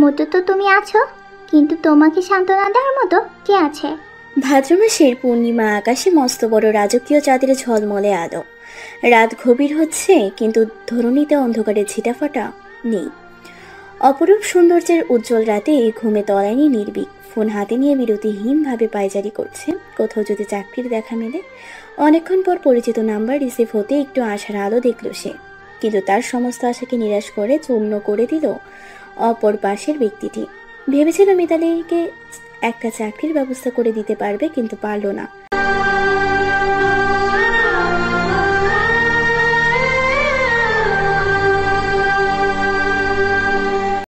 মতো তো তুমি আছো, কিন্তু তোমাকে সান্ত্বনা দেওয়ার মতো কে আছে? ভাদ্র মাসের পূর্ণিমা আকাশে মস্ত বড় রাজকীয় চাঁদের ঝলমলে আলো। রাত গভীর হচ্ছে, কিন্তু ধরণীতে অন্ধকারের ছিটাফাটা নেই। অপরূপ সৌন্দর্যের উজ্জ্বল রাতে ঘুমে তলায়নি নির্ভীক। ফোন হাতে নিয়ে বিরতিহীনভাবে পায়চারি করছে, কোথাও যদি চাকরির দেখা মেলে। অনেকক্ষণ পর পরিচিত নাম্বার রিসিভ হতে একটু আশার আলো দেখল সে, কিন্তু তার সমস্ত আশাকে নিরাশ করে চূর্ণ করে দিল অপর পাশের ব্যক্তিটি। ভেবেছিল মিতালিকে একটা চাকরির ব্যবস্থা করে দিতে পারবে, কিন্তু পারল না।